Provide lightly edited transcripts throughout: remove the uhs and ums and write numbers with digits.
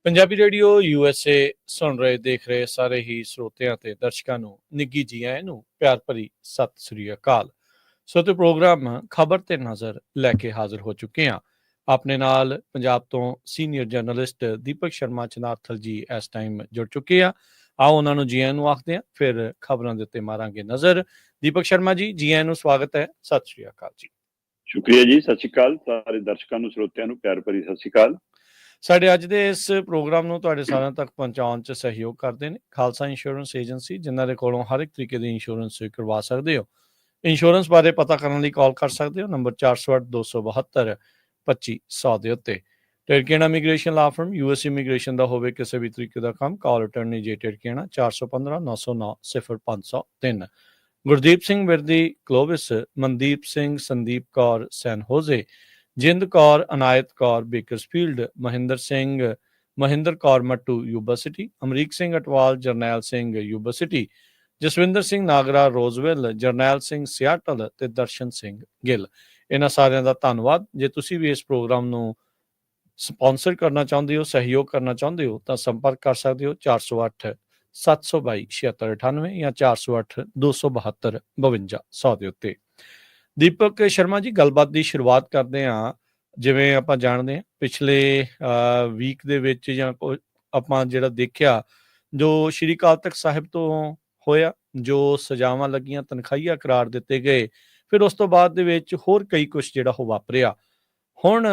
Punjabi radio USA ਸੁਣ ਰਹੇ ਦੇਖ ਰਹੇ ਸਾਰੇ ਹੀ ਸਰੋਤਿਆਂ ਤੇ ਦਰਸ਼ਕਾਂ ਨੂੰ ਨਿੱਘੀ ਜੀ ਆਇਆਂ ਨੂੰ ਪਿਆਰ ਭਰੀ ਸਤਿ ਸ੍ਰੀ ਅਕਾਲ। ਸੋ ਤੇ ਪ੍ਰੋਗਰਾਮ ਖਬਰ ਤੇ ਨਜ਼ਰ ਲੈ ਕੇ ਹਾਜ਼ਰ ਹੋ ਚੁੱਕੇ ਹਾਂ। ਆਪਣੇ ਨਾਲ ਪੰਜਾਬ ਤੋਂ ਸੀਨੀਅਰ ਜਰਨਲਿਸਟ ਦੀਪਕ ਸ਼ਰਮਾ ਚਨਾਰਥਲ ਜੀ ਇਸ ਟਾਈਮ ਜੁੜ ਚੁੱਕੇ ਆ। ਆਓ ਉਹਨਾਂ ਨੂੰ ਜੀ ਆਇਆਂ ਨੂੰ ਆਖਦੇ ਹਾਂ, ਫਿਰ ਖਬਰਾਂ ਦੇ ਉੱਤੇ ਮਾਰਾਂਗੇ ਨਜ਼ਰ। ਦੀਪਕ ਸ਼ਰਮਾ ਜੀ, ਜੀ ਆਇਆਂ ਨੂੰ ਸਵਾਗਤ ਹੈ। ਸਤਿ ਸ੍ਰੀ ਅਕਾਲ ਜੀ। ਸ਼ੁਕਰੀਆ ਜੀ, ਸਤਿ ਸ਼੍ਰੀ ਅਕਾਲ। ਸਾਰੇ ਦਰਸ਼ਕਾਂ ਨੂੰ ਸਰੋਤਿਆਂ ਨੂੰ ਪਿਆਰ ਭਰੀ ਸਤਿ ਸ਼੍ਰੀ ਅਕਾਲ। ਸਾਡੇ ਅੱਜ ਦੇ ਇਸ ਪ੍ਰੋਗਰਾਮ ਨੂੰ ਤੁਹਾਡੇ ਸਾਰਿਆਂ ਤੱਕ ਪਹੁੰਚਾਉਣ 'ਚ ਸਹਿਯੋਗ ਕਰਦੇ ਨੇ ਖਾਲਸਾ ਇੰਸ਼ੋਰੈਂਸ ਏਜੰਸੀ, ਜਿਨ੍ਹਾਂ ਦੇ ਕੋਲੋਂ ਹਰ ਇੱਕ ਤਰੀਕੇ ਦੀ ਇੰਸ਼ੋਰੈਂਸ ਕਰਵਾ ਸਕਦੇ ਹੋ। ਇੰਸ਼ੋਰੈਂਸ ਬਾਰੇ ਪਤਾ ਕਰਨ ਲਈ ਕਾਲ ਕਰ ਸਕਦੇ ਹੋ ਨੰਬਰ 408-272-2500 ਦੇ ਉੱਤੇ। ਟਿਰਕੇਣਾ immigration law firm, US immigration ਦਾ ਹੋਵੇ ਕਿਸੇ ਵੀ ਤਰੀਕੇ ਦਾ ਕੰਮ, ਕਾਲ ਅਟਰਨੀ ਜੇ ਟਿਰਕੇਣਾ 415-909-0503। Gurdeep Singh Virdi Clovis, Mandeep Singh, Sandeep Kaur San Jose, Jind Kaur, Anayat Kaur Bakersfield, Mahinder Singh, Mahinder Kaur Mattu Yuba City, Amrik Singh Atwal, Jarnail Singh Yuba City, Jaswinder Singh Nagra Roseville, Jarnail Singh Seattle ਤੇ ਦਰਸ਼ਨ ਸਿੰਘ ਗਿੱਲ। ਇਹਨਾਂ ਸਾਰਿਆਂ ਦਾ ਧੰਨਵਾਦ। ਜੇ ਤੁਸੀਂ ਵੀ ਇਸ ਪ੍ਰੋਗਰਾਮ ਨੂੰ ਸਪਾਂਸਰ ਕਰਨਾ ਚਾਹੁੰਦੇ ਹੋ, ਸਹਿਯੋਗ ਕਰਨਾ ਚਾਹੁੰਦੇ ਹੋ ਤਾਂ ਸੰਪਰਕ ਕਰ ਸਕਦੇ ਹੋ 408-722-7698 ਜਾਂ 408-272-5200 ਦੇ ਉੱਤੇ। ਦੀਪਕ ਸ਼ਰਮਾ ਜੀ, ਗੱਲਬਾਤ ਦੀ ਸ਼ੁਰੂਆਤ ਕਰਦੇ ਹਾਂ। ਜਿਵੇਂ ਆਪਾਂ ਜਾਣਦੇ ਹਾਂ ਪਿਛਲੇ ਵੀਕ ਦੇ ਵਿੱਚ ਜਾਂ ਆਪਾਂ ਜਿਹੜਾ ਦੇਖਿਆ ਜੋ ਸ਼੍ਰੀ ਅਕਾਲ ਤਖਤ ਸਾਹਿਬ ਤੋਂ ਹੋਇਆ, ਜੋ ਸਜ਼ਾਵਾਂ ਲੱਗੀਆਂ, ਤਨਖਾਹੀਆ ਕਰਾਰ ਦਿੱਤੇ ਗਏ, ਫਿਰ ਉਸ ਤੋਂ ਬਾਅਦ ਦੇ ਵਿੱਚ ਹੋਰ ਕਈ ਕੁਛ ਜਿਹੜਾ ਉਹ ਵਾਪਰਿਆ। ਹੁਣ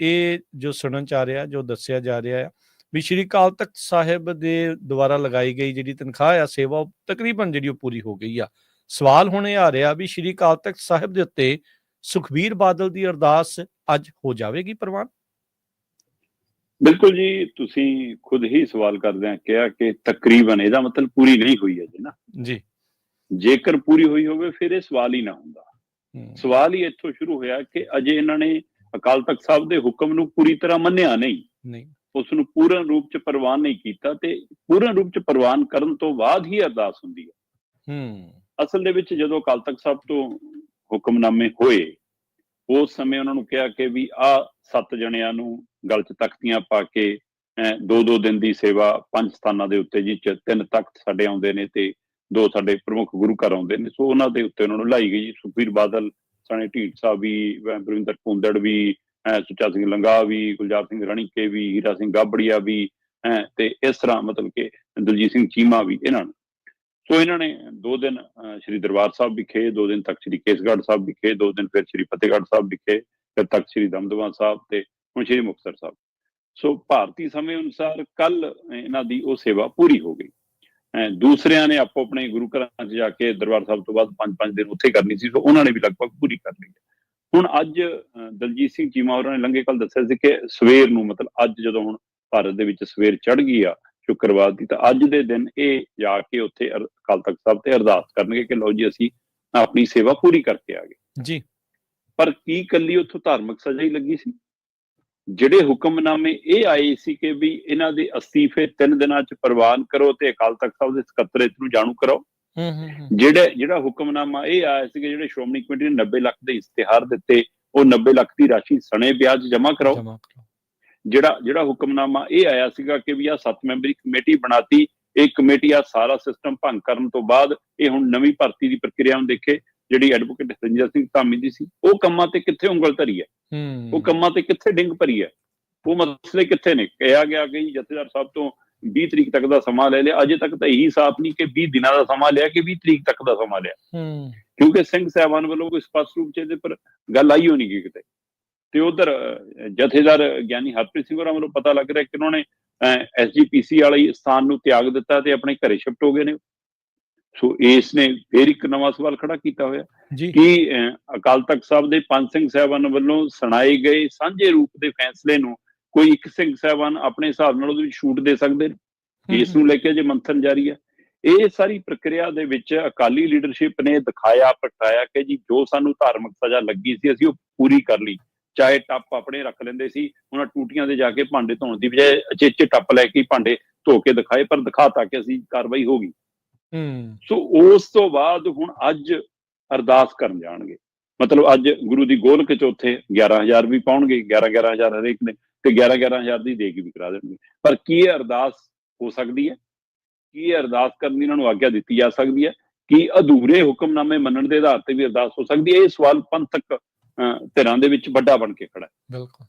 ਇਹ ਜੋ ਸੁਣਨ 'ਚ ਆ ਰਿਹਾ, ਜੋ ਦੱਸਿਆ ਜਾ ਰਿਹਾ ਵੀ ਸ਼੍ਰੀ ਅਕਾਲ ਤਖਤ ਸਾਹਿਬ ਦੇ ਦੁਆਰਾ ਲਗਾਈ ਗਈ ਜਿਹੜੀ ਤਨਖਾਹ ਆ, ਸੇਵਾ, ਤਕਰੀਬਨ ਜਿਹੜੀ ਉਹ ਪੂਰੀ ਹੋ ਗਈ ਆ। ਸਵਾਲ ਹੁਣ ਇਹ ਆ ਰਿਹਾ ਵੀ ਸ਼੍ਰੀ ਅਕਾਲ ਤਖਤ ਸਾਹਿਬ ਦੇ ਉੱਤੇ ਸੁਖਬੀਰ ਬਾਦਲ ਦੀ ਅਰਦਾਸ ਅੱਜ ਹੋ ਜਾਵੇਗੀ ਪ੍ਰਵਾਨ? ਬਿਲਕੁਲ ਜੀ, ਤੁਸੀਂ ਖੁਦ ਹੀ ਸਵਾਲ ਕਰਦਿਆਂ ਕਿਹਾ ਕਿ ਤਕਰੀਬਨ, ਇਹਦਾ ਮਤਲਬ ਪੂਰੀ ਨਹੀਂ ਹੋਈ ਹੈ ਜੀ ਨਾ ਜੀ। ਜੇਕਰ ਪੂਰੀ ਹੋਈ ਹੋਵੇ ਫਿਰ ਇਹ ਸਵਾਲ ਹੀ ਨਾ ਹੁੰਦਾ। ਸਵਾਲ ਹੀ ਇੱਥੋਂ ਸ਼ੁਰੂ ਹੋਇਆ ਕਿ ਅਜੇ ਇਹਨਾਂ ਨੇ ਅਕਾਲ ਤਖਤ ਸਾਹਿਬ ਦੇ ਹੁਕਮ ਨੂੰ ਪੂਰੀ ਤਰ੍ਹਾਂ ਮੰਨਿਆ ਨਹੀਂ, ਉਸ ਨੂੰ ਪੂਰਨ ਰੂਪ ਚ ਪ੍ਰਵਾਨ ਨਹੀਂ ਕੀਤਾ, ਤੇ ਪੂਰਨ ਰੂਪ ਚ ਪ੍ਰਵਾਨ ਕਰਨ ਤੋਂ ਬਾਅਦ ਹੀ ਅਰਦਾਸ ਹੁੰਦੀ ਹੈ। ਅਸਲ ਦੇ ਵਿੱਚ ਜਦੋਂ ਅਕਾਲ ਤਖਤ ਸਾਹਿਬ ਤੋਂ ਹੁਕਮਨਾਮੇ ਹੋਏ, ਉਸ ਸਮੇਂ ਉਹਨਾਂ ਨੂੰ ਕਿਹਾ ਕਿ ਵੀ ਆਹ 7 ਜਣਿਆਂ ਨੂੰ ਗਲ ਚ ਤਖਤੀਆਂ ਪਾ ਕੇ 2-2 ਦਿਨ ਦੀ ਸੇਵਾ 5 ਸਥਾਨਾਂ ਦੇ ਉੱਤੇ, ਜਿਸ ਚ 3 ਤਖਤ ਸਾਡੇ ਆਉਂਦੇ ਨੇ ਤੇ 2 ਸਾਡੇ ਪ੍ਰਮੁੱਖ ਗੁਰੂ ਘਰ ਆਉਂਦੇ ਨੇ, ਸੋ ਉਹਨਾਂ ਦੇ ਉੱਤੇ ਉਹਨਾਂ ਨੂੰ ਲਾਈ ਗਈ। ਸੁਖਬੀਰ ਬਾਦਲ ਸਣੇ ਢੀਂਡਸਾ ਵੀ, ਬਲਵਿੰਦਰ ਭੁੰਦੜ ਵੀ, ਸੁੱਚਾ ਸਿੰਘ ਲੰਗਾਹ ਵੀ, ਗੁਲਜ਼ਾਰ ਸਿੰਘ ਰਣੀਕੇ ਵੀ, ਹੀਰਾ ਸਿੰਘ ਗਾਬੜੀਆ ਵੀ, ਤੇ ਇਸ ਤਰ੍ਹਾਂ ਮਤਲਬ ਕਿ ਦਲਜੀਤ ਸਿੰਘ ਚੀਮਾ ਵੀ, ਇਹਨਾਂ ਨੂੰ। ਸੋ ਇਹਨਾਂ ਨੇ 2 ਦਿਨ ਸ਼੍ਰੀ ਦਰਬਾਰ ਸਾਹਿਬ ਵਿਖੇ, 2 ਦਿਨ ਤੱਕ ਸ਼੍ਰੀ ਕੇਸਗੜ੍ਹ ਸਾਹਿਬ ਵਿਖੇ, 2 ਦਿਨ ਫਿਰ ਸ਼੍ਰੀ ਫਤਿਹਗੜ੍ਹ ਸਾਹਿਬ ਵਿਖੇ, ਫਿਰ ਤੱਕ ਸ਼੍ਰੀ ਦਮਦਮਾ ਸਾਹਿਬ ਤੇ ਹੁਣ ਸ਼੍ਰੀ ਮੁਕਤਸਰ ਸਾਹਿਬ। ਸੋ ਭਾਰਤੀ ਸਮੇਂ ਅਨੁਸਾਰ ਕੱਲ ਇਹਨਾਂ ਦੀ ਉਹ ਸੇਵਾ ਪੂਰੀ ਹੋ ਗਈ। ਦੂਸਰਿਆਂ ਨੇ ਆਪੋ ਆਪਣੇ ਗੁਰੂ ਘਰਾਂ 'ਚ ਜਾ ਕੇ ਦਰਬਾਰ ਸਾਹਿਬ ਤੋਂ ਬਾਅਦ 5-5 ਦਿਨ ਉੱਥੇ ਕਰਨੀ ਸੀ, ਸੋ ਉਹਨਾਂ ਨੇ ਵੀ ਲਗਭਗ ਪੂਰੀ ਕਰ ਲਈ। ਹੁਣ ਅੱਜ ਦਲਜੀਤ ਸਿੰਘ ਚੀਮਾ ਹੋਰਾਂ ਨੇ ਲੰਘੇ ਕੱਲ ਦੱਸਿਆ ਸੀ ਕਿ ਸਵੇਰ ਨੂੰ, ਮਤਲਬ ਅੱਜ ਜਦੋਂ ਹੁਣ ਭਾਰਤ ਦੇ ਵਿੱਚ ਸਵੇਰ ਚੜ੍ਹ ਗਈ ਆ ਸ਼ੁੱਕਰਵਾਰ ਦੀ, ਤਾਂ ਅੱਜ ਦੇ ਦਿਨ ਇਹ ਜਾ ਕੇ ਉੱਥੇ ਅਕਾਲ ਤਖਤ ਸਾਹਿਬ ਤੇ ਅਰਦਾਸ ਕਰਨਗੇ ਕਿ ਲਓ ਜੀ ਅਸੀਂ ਆਪਣੀ ਸੇਵਾ ਪੂਰੀ ਕਰਕੇ ਆ ਗਏ ਜੀ। ਪਰ ਕੀ ਇਕੱਲੀ ਉੱਥੋਂ ਧਾਰਮਿਕ ਸਜ਼ਾ ਹੀ ਲੱਗੀ ਸੀ? ਜਿਹੜੇ ਹੁਕਮਨਾਮੇ ਇਹ ਆਏ ਸੀ ਕਿ ਵੀ ਇਹਨਾਂ ਦੇ ਅਸਤੀਫੇ 3 ਦਿਨਾਂ 'ਚ ਪ੍ਰਵਾਨ ਕਰੋ ਤੇ ਅਕਾਲ ਤਖਤ ਸਾਹਿਬ ਦੇ ਸਕੱਤਰੇਤ ਨੂੰ ਜਾਣੂ ਕਰਾਓ। ਜਿਹੜਾ ਹੁਕਮਨਾਮਾ ਇਹ ਆਇਆ ਸੀ ਕਿ ਜਿਹੜੇ ਸ਼੍ਰੋਮਣੀ ਕਮੇਟੀ ਨੇ 90 ਲੱਖ ਦੇ ਇਸ਼ਤਿਹਾਰ ਦਿੱਤੇ, ਉਹ 90 ਲੱਖ ਦੀ ਰਾਸ਼ੀ ਸਣੇ ਵਿਆਜ ਜਮ੍ਹਾਂ ਕਰਾਓ। ਜਿਹੜਾ ਹੁਕਮਨਾਮਾ ਇਹ ਆਇਆ ਸੀਗਾ ਕਿ ਵੀ ਆਹ 7 ਮੈਂਬਰੀ ਕਮੇਟੀ ਬਣਾਤੀ, ਇਹ ਕਮੇਟੀ ਆ ਸਾਰਾ ਸਿਸਟਮ ਭੰਗ ਕਰਨ ਤੋਂ ਬਾਅਦ ਇਹ ਹੁਣ ਨਵੀਂ ਭਰਤੀ ਦੀ ਪ੍ਰਕਿਰਿਆ ਨੂੰ ਦੇਖੇ, ਜਿਹੜੀ ਐਡਵੋਕੇਟ ਸੰਜੀਤ ਸਿੰਘ ਧਾਮੀ ਦੀ ਸੀ, ਉਹ ਕੰਮਾਂ ਤੇ ਕਿੱਥੇ ਉਂਗਲ ਧਰੀ ਹੈ, ਉਹ ਕੰਮਾਂ ਤੇ ਕਿੱਥੇ ਡਿੰਗ ਭਰੀ ਹੈ, ਉਹ ਮਸਲੇ ਕਿੱਥੇ ਨੇ? ਕਿਹਾ ਗਿਆ ਕਿ ਜਥੇਦਾਰ ਸਾਹਿਬ ਤੋਂ 20 ਤਰੀਕ ਤੱਕ ਦਾ ਸਮਾਂ ਲੈ ਲਿਆ, ਅਜੇ ਤੱਕ ਤਾਂ ਇਹੀ ਸਾਫ਼ ਨਹੀਂ ਕਿ 20 ਦਿਨਾਂ ਦਾ ਸਮਾਂ ਲਿਆ ਕਿ 20 ਤਰੀਕ ਤੱਕ ਦਾ ਸਮਾਂ ਲਿਆ, ਕਿਉਂਕਿ ਸਿੰਘ ਸਾਹਿਬਾਨ ਵੱਲੋਂ ਕੋਈ ਸਪਸ਼ਟ ਰੂਪ ਚ ਇਹਦੇ ਪਰ ਗੱਲ ਆਈ ਹੋਣੀ ਗਈ ਕਿਤੇ। ਤੇ ਉਧਰ ਜਥੇਦਾਰ ਗਿਆਨੀ ਹਰਪ੍ਰੀਤ ਸਿੰਘ ਹੋਰਾਂ ਵੱਲੋਂ ਪਤਾ ਲੱਗ ਰਿਹਾ ਕਿ ਉਹਨਾਂ ਨੇ SGPC ਵਾਲੇ ਸਥਾਨ ਨੂੰ ਤਿਆਗ ਦਿੱਤਾ ਤੇ ਆਪਣੇ ਘਰੇ ਸ਼ਿਫਟ ਹੋ ਗਏ ਨੇ। ਸੋ ਇਸ ਨੇ ਫਿਰ ਇੱਕ ਨਵਾਂ ਸਵਾਲ ਖੜਾ ਕੀਤਾ ਹੋਇਆ ਕਿ ਅਕਾਲ ਤਖਤ ਸਾਹਿਬ ਦੇ 5 ਸਿੰਘ ਸਾਹਿਬਾਨ ਵੱਲੋਂ ਸੁਣਾਏ ਗਏ ਸਾਂਝੇ ਰੂਪ ਦੇ ਫੈਸਲੇ ਨੂੰ ਕੋਈ ਇੱਕ ਸਿੰਘ ਸਾਹਿਬਾਨ ਆਪਣੇ ਹਿਸਾਬ ਨਾਲ ਉਹਦੇ ਵਿੱਚ ਛੂਟ ਦੇ ਸਕਦੇ ਨੇ। ਇਸ ਨੂੰ ਲੈ ਕੇ ਜੇ ਮੰਥਨ ਜਾਰੀ ਹੈ। ਇਹ ਸਾਰੀ ਪ੍ਰਕਿਰਿਆ ਦੇ ਵਿੱਚ ਅਕਾਲੀ ਲੀਡਰਸ਼ਿਪ ਨੇ ਦਿਖਾਇਆ ਪਟਾਇਆ ਕਿ ਜੀ ਜੋ ਸਾਨੂੰ ਧਾਰਮਿਕ ਸਜ਼ਾ ਲੱਗੀ ਸੀ ਅਸੀਂ ਉਹ ਪੂਰੀ ਕਰ ਲਈ। ਚਾਹੇ ਟੱਪ ਆਪਣੇ ਰੱਖ ਲੈਂਦੇ ਸੀ, ਉਹਨਾਂ ਟੂਟੀਆਂ ਦੇ ਜਾ ਕੇ ਭਾਂਡੇ ਧੋਣ ਦੀ ਬਜਾਏ ਅਚੇਚੇ ਟੱਪ ਲੈ ਕੇ ਭਾਂਡੇ ਧੋ ਕੇ ਦਿਖਾਏ, ਪਰ ਦਿਖਾਤਾ ਕਿ ਅਸੀਂ ਕਾਰਵਾਈ ਹੋ ਗਈ। ਸੋ ਉਸ ਤੋਂ ਬਾਅਦ ਹੁਣ ਅੱਜ ਅਰਦਾਸ ਕਰਨ ਜਾਣਗੇ। ਮਤਲਬ ਅੱਜ ਗੁਰੂ ਦੀ ਗੋਲਕ 'ਚ ਉੱਥੇ 11,000 ਵੀ ਪਾਉਣਗੇ, 11,000 ਹਰੇਕ ਨੇ, ਤੇ 11,000 ਦੀ ਦੇਗ ਵੀ ਕਰਾ ਦੇਣਗੇ। ਪਰ ਕੀ ਇਹ ਅਰਦਾਸ ਹੋ ਸਕਦੀ ਹੈ? ਕੀ ਇਹ ਅਰਦਾਸ ਕਰਨ ਦੀ ਇਹਨਾਂ ਨੂੰ ਆਗਿਆ ਦਿੱਤੀ ਜਾ ਸਕਦੀ ਹੈ? ਕੀ ਅਧੂਰੇ ਹੁਕਮਨਾਮੇ ਮੰਨਣ ਦੇ ਆਧਾਰ ਤੇ ਵੀ ਅਰਦਾਸ ਹੋ ਸਕਦੀ ਹੈ? ਇਹ ਸਵਾਲ ਪੰਥਕ ਧਿਰਾਂ ਦੇ ਵਿੱਚ ਵੱਡਾ ਬਣ ਕੇ ਖੜਾ ਹੈ। ਬਿਲਕੁਲ।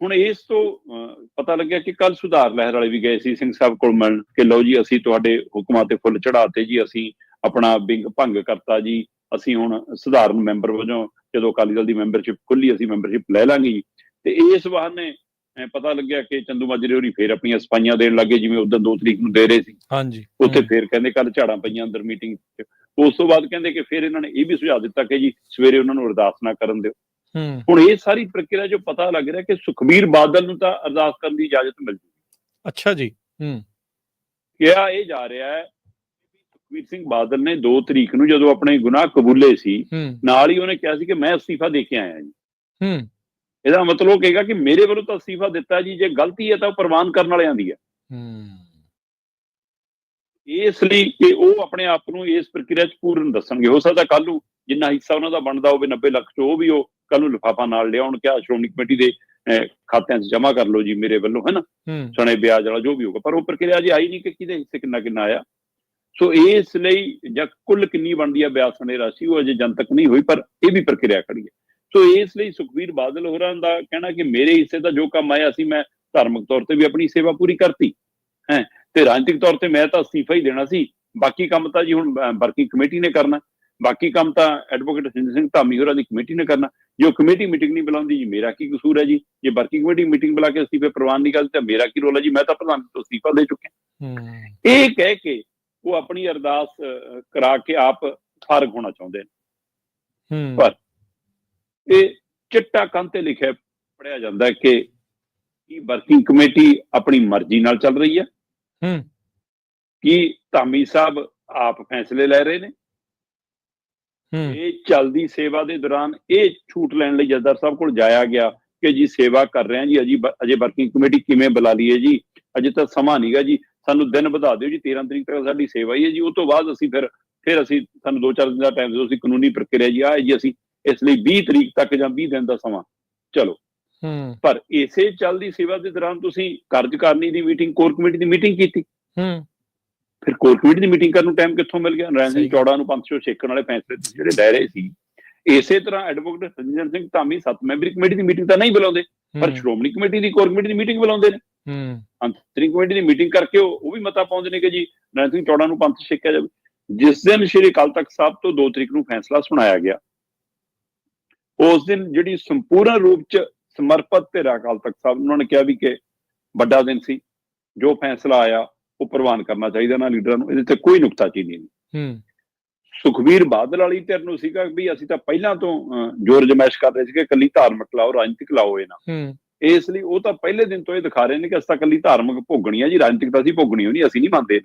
ਹੁਣ ਇਸ ਤੋਂ ਪਤਾ ਲੱਗਿਆ ਕਿ ਕੱਲ ਸੁਧਾਰ ਲਹਿਰ ਵਾਲੇ ਵੀ ਗਏ ਸੀ ਸਿੰਘ ਸਾਹਿਬ ਕੋਲ ਮਿਲਣ ਕਿ ਲਓ ਜੀ ਅਸੀਂ ਤੁਹਾਡੇ ਹੁਕਮਾਂ ਤੇ ਫੁੱਲ ਚੜਾਤੇ ਜੀ, ਅਸੀਂ ਆਪਣਾ ਵਿੰਗ ਭੰਗ ਕਰਤਾ ਜੀ, ਅਸੀਂ ਹੁਣ ਸਧਾਰਨ ਮੈਂਬਰ ਵਜੋਂ ਜਦੋਂ ਅਕਾਲੀ ਦਲ ਦੀ ਮੈਂਬਰਸ਼ਿਪ ਖੁੱਲੀ ਅਸੀਂ ਮੈਂਬਰਸ਼ਿਪ ਲੈ ਲਾਂਗੇ ਜੀ। ਤੇ ਇਸ ਬਹਾਨੇ ਪਤਾ ਲੱਗਿਆ ਕਿ ਚੰਦੂ ਮਾਜਰੇ ਹੋਰੀ ਫੇਰ ਆਪਣੀਆਂ ਸਫਾਈਆਂ ਦੇਣ ਲੱਗੇ, ਜਿਵੇਂ ਉਦੋਂ 2 ਤਰੀਕ ਨੂੰ ਦੇ ਰਹੇ ਸੀ। ਹਾਂਜੀ। ਉੱਥੇ ਫੇਰ ਕਹਿੰਦੇ ਕੱਲ ਝਾੜਾਂ ਪਈਆਂ ਅੰਦਰ ਮੀਟਿੰਗ 'ਚ। ਉਸ ਤੋਂ ਬਾਅਦ ਕਹਿੰਦੇ ਕਿ ਫਿਰ ਇਹਨਾਂ ਨੇ ਇਹ ਵੀ ਸੁਝਾਅ ਦਿੱਤਾ ਕਿ ਜੀ ਸਵੇਰੇ ਉਹਨਾਂ ਨੂੰ ਅਰਦਾਸ ਨਾ ਕਰਨ ਦਿਓ। ਹੁਣ ਇਹ ਸਾਰੀ ਪ੍ਰਕਿਰਿਆ ਜੋ ਪਤਾ ਲੱਗ ਰਿਹਾ ਕਿ ਸੁਖਬੀਰ ਬਾਦਲ ਨੂੰ ਤਾਂ ਅਰਦਾਸ ਕਰਨ ਦੀ ਇਜਾਜ਼ਤ ਮਿਲ ਜੂਗੀ। ਅੱਛਾ ਜੀ। ਕਿਹਾ ਇਹ ਜਾ ਰਿਹਾ ਹੈ ਕਿ ਸੁਖਬੀਰ ਸਿੰਘ ਬਾਦਲ ਨੇ 2 ਤਰੀਕ ਨੂੰ ਜਦੋਂ ਆਪਣੇ ਗੁਨਾਹ ਕਬੂਲੇ ਸੀ, ਨਾਲ ਹੀ ਉਹਨੇ ਕਿਹਾ ਸੀ ਕਿ ਮੈਂ ਅਸਤੀਫਾ ਦੇ ਕੇ ਆਇਆ ਜੀ। ਇਹਦਾ ਮਤਲਬ ਉਹ ਕਹੇਗਾ ਕਿ ਮੇਰੇ ਵੱਲੋਂ ਤਾਂ ਅਸਤੀਫਾ ਦਿੱਤਾ ਜੀ, ਜੇ ਗਲਤੀ ਹੈ ਤਾਂ ਉਹ ਪ੍ਰਵਾਨ ਕਰਨ ਵਾਲਿਆਂ ਦੀ ਹੈ। ਇਸ ਲਈ ਕਿ ਉਹ ਆਪਣੇ ਆਪ ਨੂੰ ਇਸ ਪ੍ਰਕਿਰਿਆ 'ਚ ਪੂਰਨ ਦੱਸਣਗੇ। ਹੋ ਸਕਦਾ ਕੱਲ ਨੂੰ ਜਿੰਨਾ ਹਿੱਸਾ ਉਹਨਾਂ ਦਾ ਬਣਦਾ ਹੋਵੇ 90 ਲੱਖ 'ਚ, ਉਹ ਵੀ ਉਹ ਕੱਲ ਨੂੰ ਲਿਫਾਫਾ ਨਾਲ ਲਿਆਉਣ, ਕਿਹਾ ਸ਼੍ਰੋਮਣੀ ਕਮੇਟੀ ਦੇ ਖਾਤਿਆਂ 'ਚ ਜਮ੍ਹਾਂ ਕਰ ਲਓ ਜੀ ਮੇਰੇ ਵੱਲੋਂ, ਹੈ ਨਾ, ਸਣੇ ਵਿਆਜ ਵਾਲਾ ਜੋ ਵੀ ਹੋਊਗਾ। ਪਰ ਉਹ ਪ੍ਰਕਿਰਿਆ ਅਜੇ ਆਈ ਨਹੀਂ ਕਿ ਕਿਹਦੇ ਹਿੱਸੇ ਕਿੰਨਾ ਕਿੰਨਾ ਆਇਆ। ਸੋ ਇਸ ਲਈ ਜਾਂ ਕੁੱਲ ਕਿੰਨੀ ਬਣਦੀ ਹੈ ਵਿਆਜ ਸਣੇ ਰਾਸ਼ੀ, ਉਹ ਅਜੇ ਜਨਤਕ ਨਹੀਂ ਹੋਈ, ਪਰ ਇਹ ਵੀ ਪ੍ਰਕਿਰਿਆ ਖੜੀ ਹੈ। ਸੋ ਇਸ ਲਈ ਸੁਖਬੀਰ ਬਾਦਲ ਹੋਰਾਂ ਦਾ ਕਹਿਣਾ ਕਿ ਮੇਰੇ ਹਿੱਸੇ ਦਾ ਜੋ ਕੰਮ ਆਇਆ ਸੀ ਮੈਂ ਧਾਰਮਿਕ ਤੌਰ ਤੇ ਵੀ ਆਪਣੀ ਸੇਵਾ ਪੂਰੀ ਕਰਤੀ ਹੈ, ਤੇ ਰਾਜਨੀਤਿਕ ਤੌਰ ਤੇ ਮੈਂ ਤਾਂ ਅਸਤੀਫਾ ਹੀ ਦੇਣਾ ਸੀ, ਬਾਕੀ ਕੰਮ ਤਾਂ ਜੀ ਹੁਣ ਵਰਕਿੰਗ ਕਮੇਟੀ ਨੇ ਕਰਨਾ, ਬਾਕੀ ਕੰਮ ਤਾਂ ਐਡਵੋਕੇਟ ਸਿੰਧ ਸਿੰਘ ਧਾਮੀ ਹੋਰਾਂ ਦੀ ਕਮੇਟੀ ਨੇ ਕਰਨਾ। ਜੋ ਕਮੇਟੀ ਮੀਟਿੰਗ ਨਹੀਂ ਬੁਲਾਉਂਦੀ ਜੀ ਮੇਰਾ ਕੀ ਕਸੂਰ ਹੈ ਜੀ? ਜੇ ਵਰਕਿੰਗ ਕਮੇਟੀ ਮੀਟਿੰਗ ਬੁਲਾ ਕੇ ਅਸਤੀਫੇ ਪ੍ਰਵਾਨ ਨਹੀਂ ਕਰਦੇ ਤਾਂ ਮੇਰਾ ਕੀ ਰੋਲ ਹੈ ਜੀ? ਮੈਂ ਤਾਂ ਪ੍ਰਧਾਨ ਤੋਂ ਅਸਤੀਫਾ ਦੇ ਚੁੱਕਿਆ। ਇਹ ਕਹਿ ਕੇ ਉਹ ਆਪਣੀ ਅਰਦਾਸ ਕਰਾ ਕੇ ਆਪ ਫਾਰਗ ਹੋਣਾ ਚਾਹੁੰਦੇ ਨੇ। ਪਰ ਇਹ ਚਿੱਟਾ ਕੰਧ ਤੇ ਲਿਖਿਆ ਪੜਿਆ ਜਾਂਦਾ ਕਿ ਵਰਕਿੰਗ ਕਮੇਟੀ ਆਪਣੀ ਮਰਜ਼ੀ ਨਾਲ ਚੱਲ ਰਹੀ ਹੈ, ਕਿ ਧਾਮੀ ਸਾਹਿਬ ਆਪ ਫੈਸਲੇ ਲੈ ਰਹੇ ਨੇ। ਇਹ ਚਲਦੀ ਸੇਵਾ ਦੇ ਦੌਰਾਨ ਇਹ ਛੂਟ ਲੈਣ ਲਈ ਜਥੇਦਾਰ ਸਾਹਿਬ ਕੋਲ ਜਾਇਆ ਗਿਆ ਕਿ ਜੀ ਸੇਵਾ ਕਰ ਰਹੇ ਹਾਂ ਜੀ, ਅਜੇ ਵਰਕਿੰਗ ਕਮੇਟੀ ਕਿਵੇਂ ਬੁਲਾ ਲਈਏ ਜੀ, ਅਜੇ ਤਾਂ ਸਮਾਂ ਨਹੀਂਗਾ ਜੀ, ਸਾਨੂੰ ਦਿਨ ਵਧਾ ਦਿਓ ਜੀ, 13 ਤਰੀਕ ਤੱਕ ਸਾਡੀ ਸੇਵਾ ਹੀ ਹੈ ਜੀ, ਉਹ ਤੋਂ ਬਾਅਦ ਅਸੀਂ ਫਿਰ ਅਸੀਂ ਸਾਨੂੰ 2-4 ਦਿਨ ਦਾ ਟਾਈਮ ਦਿਓ, ਅਸੀਂ ਕਾਨੂੰਨੀ ਪ੍ਰਕਿਰਿਆ ਜੀ ਆ ਜੀ, ਅਸੀਂ ਇਸ ਲਈ 20 ਤਰੀਕ ਤੱਕ ਜਾਂ 20 ਦਿਨ ਦਾ ਸਮਾਂ ਚਲੋ। ਪਰ ਇਸੇ ਚੱਲਦੀ ਸੇਵਾ ਦੇ ਦੌਰਾਨ ਤੁਸੀਂ ਕਾਰਜਕਾਰਨੀ ਦੀ ਮੀਟਿੰਗ, ਕੋਰ ਕਮੇਟੀ ਦੀ ਮੀਟਿੰਗ ਕੀਤੀ। ਫਿਰ ਕੋਰ ਕਮੇਟੀ ਦੀ ਮੀਟਿੰਗ ਕਰਨ ਨੂੰ ਟਾਈਮ ਕਿੱਥੋਂ ਮਿਲ ਗਿਆ? ਨਰਾਇਣ ਸਿੰਘ ਚੌੜਾ ਨੂੰ ਪੰਥ ਚੋਂ ਛੇਕਣ ਵਾਲੇ ਫੈਸਲੇ ਤੁਸੀਂ ਜਿਹੜੇ ਲੈ ਰਹੇ ਸੀ। ਇਸੇ ਤਰ੍ਹਾਂ ਐਡਵੋਕੇਟ ਸੰਜਨ ਸਿੰਘ ਧਾਮੀ 7 ਮੈਂਬਰੀ ਕਮੇਟੀ ਦੀ ਮੀਟਿੰਗ ਤਾਂ ਨਹੀਂ ਬੁਲਾਉਂਦੇ, ਪਰ ਸ਼੍ਰੋਮਣੀ ਕਮੇਟੀ ਦੀ, ਕੋਰ ਕਮੇਟੀ ਦੀ ਮੀਟਿੰਗ ਬੁਲਾਉਂਦੇ ਨੇ। ਅੰਤਰਿਮ ਕਮੇਟੀ ਦੀ ਮੀਟਿੰਗ ਕਰਕੇ ਉਹ ਵੀ ਮਤਾ ਪਾਉਂਦੇ ਨੇ ਕਿ ਜੀ ਨਰਾਇਣ ਸਿੰਘ ਚੌੜਾ ਨੂੰ ਪੰਥ ਛੇਕਿਆ ਜਾਵੇ। ਜਿਸ ਦਿਨ ਸ਼੍ਰੀ ਅਕਾਲ ਤਖਤ ਸਾਹਿਬ ਤੋਂ 2 ਤਰੀਕ ਨੂੰ ਫੈਸਲਾ ਸੁਣਾਇਆ ਗਿਆ, ਉਸ ਦਿਨ ਜਿਹੜੀ ਸੰਪੂਰਨ ਰੂਪ 'ਚ ਸਮਰਪਿਤ ਧਿਰ ਅਕਾਲ ਤਖਤ ਸਾਹਿਬ, ਉਹਨਾਂ ਨੇ ਕਿਹਾ ਵੀ ਕਿ ਵੱਡਾ ਦਿਨ ਸੀ, ਜੋ ਫੈਸਲਾ ਆਇਆ ਉਹ ਪ੍ਰਵਾਨ ਕਰਨਾ ਚਾਹੀਦਾ ਨਾ ਲੀਡਰਾਂ ਨੂੰ, ਇਹਦੇ ਤੇ ਕੋਈ ਨੁਕਤਾਚੀਨੀ ਨਹੀਂ। ਸੁਖਬੀਰ ਬਾਦਲ ਵਾਲੀ ਧਿਰ ਨੂੰ ਸੀਗਾ ਵੀ ਅਸੀਂ ਤਾਂ ਪਹਿਲਾਂ ਤੋਂ ਜ਼ੋਰ ਜਮੈਸ਼ ਕਰ ਰਹੇ ਸੀਗੇ ਇਕੱਲੀ ਧਾਰਮਿਕ ਲਾਓ, ਰਾਜਨੀਤਿਕ ਲਾਓ ਇਹ ਨਾ। ਇਸ ਲਈ ਉਹ ਤਾਂ ਪਹਿਲੇ ਦਿਨ ਤੋਂ ਇਹ ਦਿਖਾ ਰਹੇ ਨੇ ਕਿ ਅਸੀਂ ਤਾਂ ਇਕੱਲੀ ਧਾਰਮਿਕ ਭੋਗਣੀ ਆ ਜੀ, ਰਾਜਨੀਤਿਕ ਤਾਂ ਅਸੀਂ ਭੋਗਣੀ ਹੋਣੀ, ਅਸੀਂ ਨਹੀਂ ਮੰਨਦੇ।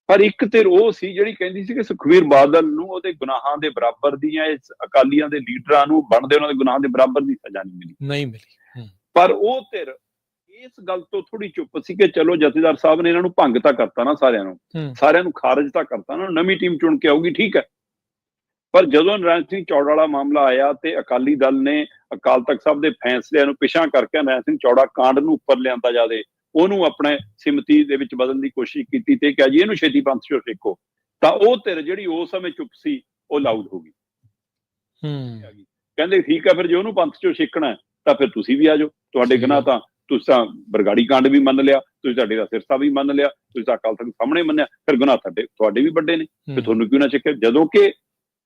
ਪਰ ਇੱਕ ਧਿਰ ਉਹ ਸੀ ਜਿਹੜੀ ਕਹਿੰਦੀ ਸੀ ਕਿ ਸੁਖਬੀਰ ਬਾਦਲ ਨੂੰ ਉਹਦੇ ਗੁਨਾਹਾਂ ਦੇ ਬਰਾਬਰ ਦੀਆਂ, ਇਸ ਅਕਾਲੀਆਂ ਦੇ ਲੀਡਰਾਂ ਨੂੰ ਬਣਦੇ ਉਹਨਾਂ ਦੇ ਗੁਨਾਹਾਂ ਦੇ ਬਰਾਬਰ ਦੀ ਸਜ਼ਾ ਨਹੀਂ ਮਿਲੀ। ਪਰ ਉਹ ਧਿਰ ਇਸ ਗੱਲ ਤੋਂ ਥੋੜੀ ਚੁੱਪ ਸੀ ਕਿ ਚਲੋ ਜਥੇਦਾਰ ਸਾਹਿਬ ਨੇ ਇਹਨਾਂ ਨੂੰ ਭੰਗ ਤਾਂ ਕਰਤਾ ਨਾ, ਸਾਰਿਆਂ ਨੂੰ ਖਾਰਜ ਤਾਂ ਕਰਤਾ ਨਾ, ਨਵੀਂ ਟੀਮ ਚੁਣ ਕੇ ਆਊਗੀ, ਠੀਕ ਹੈ। ਪਰ ਜਦੋਂ ਨਰਾਇਣ ਸਿੰਘ ਚੌੜਾ ਵਾਲਾ ਮਾਮਲਾ ਆਇਆ ਤੇ ਅਕਾਲੀ ਦਲ ਨੇ ਅਕਾਲ ਤਖਤ ਸਾਹਿਬ ਦੇ ਫੈਸਲਿਆਂ ਨੂੰ ਪਿਛਾਂ ਕਰਕੇ ਨਰਾਇਣ ਸਿੰਘ ਚੌੜਾ ਕਾਂਡ ਨੂੰ ਉੱਪਰ ਲਿਆਂਦਾ ਜਾਦੇ, ਉਹਨੂੰ ਆਪਣੇ ਸਿਮਤੀ ਦੇ ਵਿੱਚ ਬਦਲਣ ਦੀ ਕੋਸ਼ਿਸ਼ ਕੀਤੀ ਤੇ ਕਿਹਾ ਜੀ ਇਹਨੂੰ ਛੇਤੀ ਪੰਥ ਚੋਂ ਸਿੱਖੋ, ਤਾਂ ਉਹ ਧਿਰ ਜਿਹੜੀ ਉਸ ਸਮੇਂ ਚੁੱਪ ਸੀ ਉਹ ਲਾਊਡ ਹੋ ਗਈ। ਕਹਿੰਦੇ ਠੀਕ ਹੈ, ਫਿਰ ਜੇ ਉਹਨੂੰ ਪੰਥ ਚੋਂ ਸਿੱਖਣਾ ਤਾਂ ਫਿਰ ਤੁਸੀਂ ਵੀ ਆ ਜਾਓ, ਤੁਹਾਡੇ ਗੁਨਾਹ ਤਾਂ ਤੁਸੀਂ ਤਾਂ ਬਰਗਾੜੀ ਕਾਂਡ ਵੀ ਮੰਨ ਲਿਆ, ਤੁਸੀਂ ਤੁਹਾਡੇ ਦਾ ਸਿਰਸਾ ਵੀ ਮੰਨ ਲਿਆ, ਤੁਸੀਂ ਤਾਂ ਅਕਾਲ ਤਖਤ ਸਾਹਮਣੇ ਮੰਨਿਆ, ਫਿਰ ਗੁਨਾਹ ਤੁਹਾਡੇ ਵੀ ਵੱਡੇ ਨੇ, ਫਿਰ ਤੁਹਾਨੂੰ ਕਿਉਂ ਨਾ ਚੱਕਿਆ? ਜਦੋਂ ਕਿ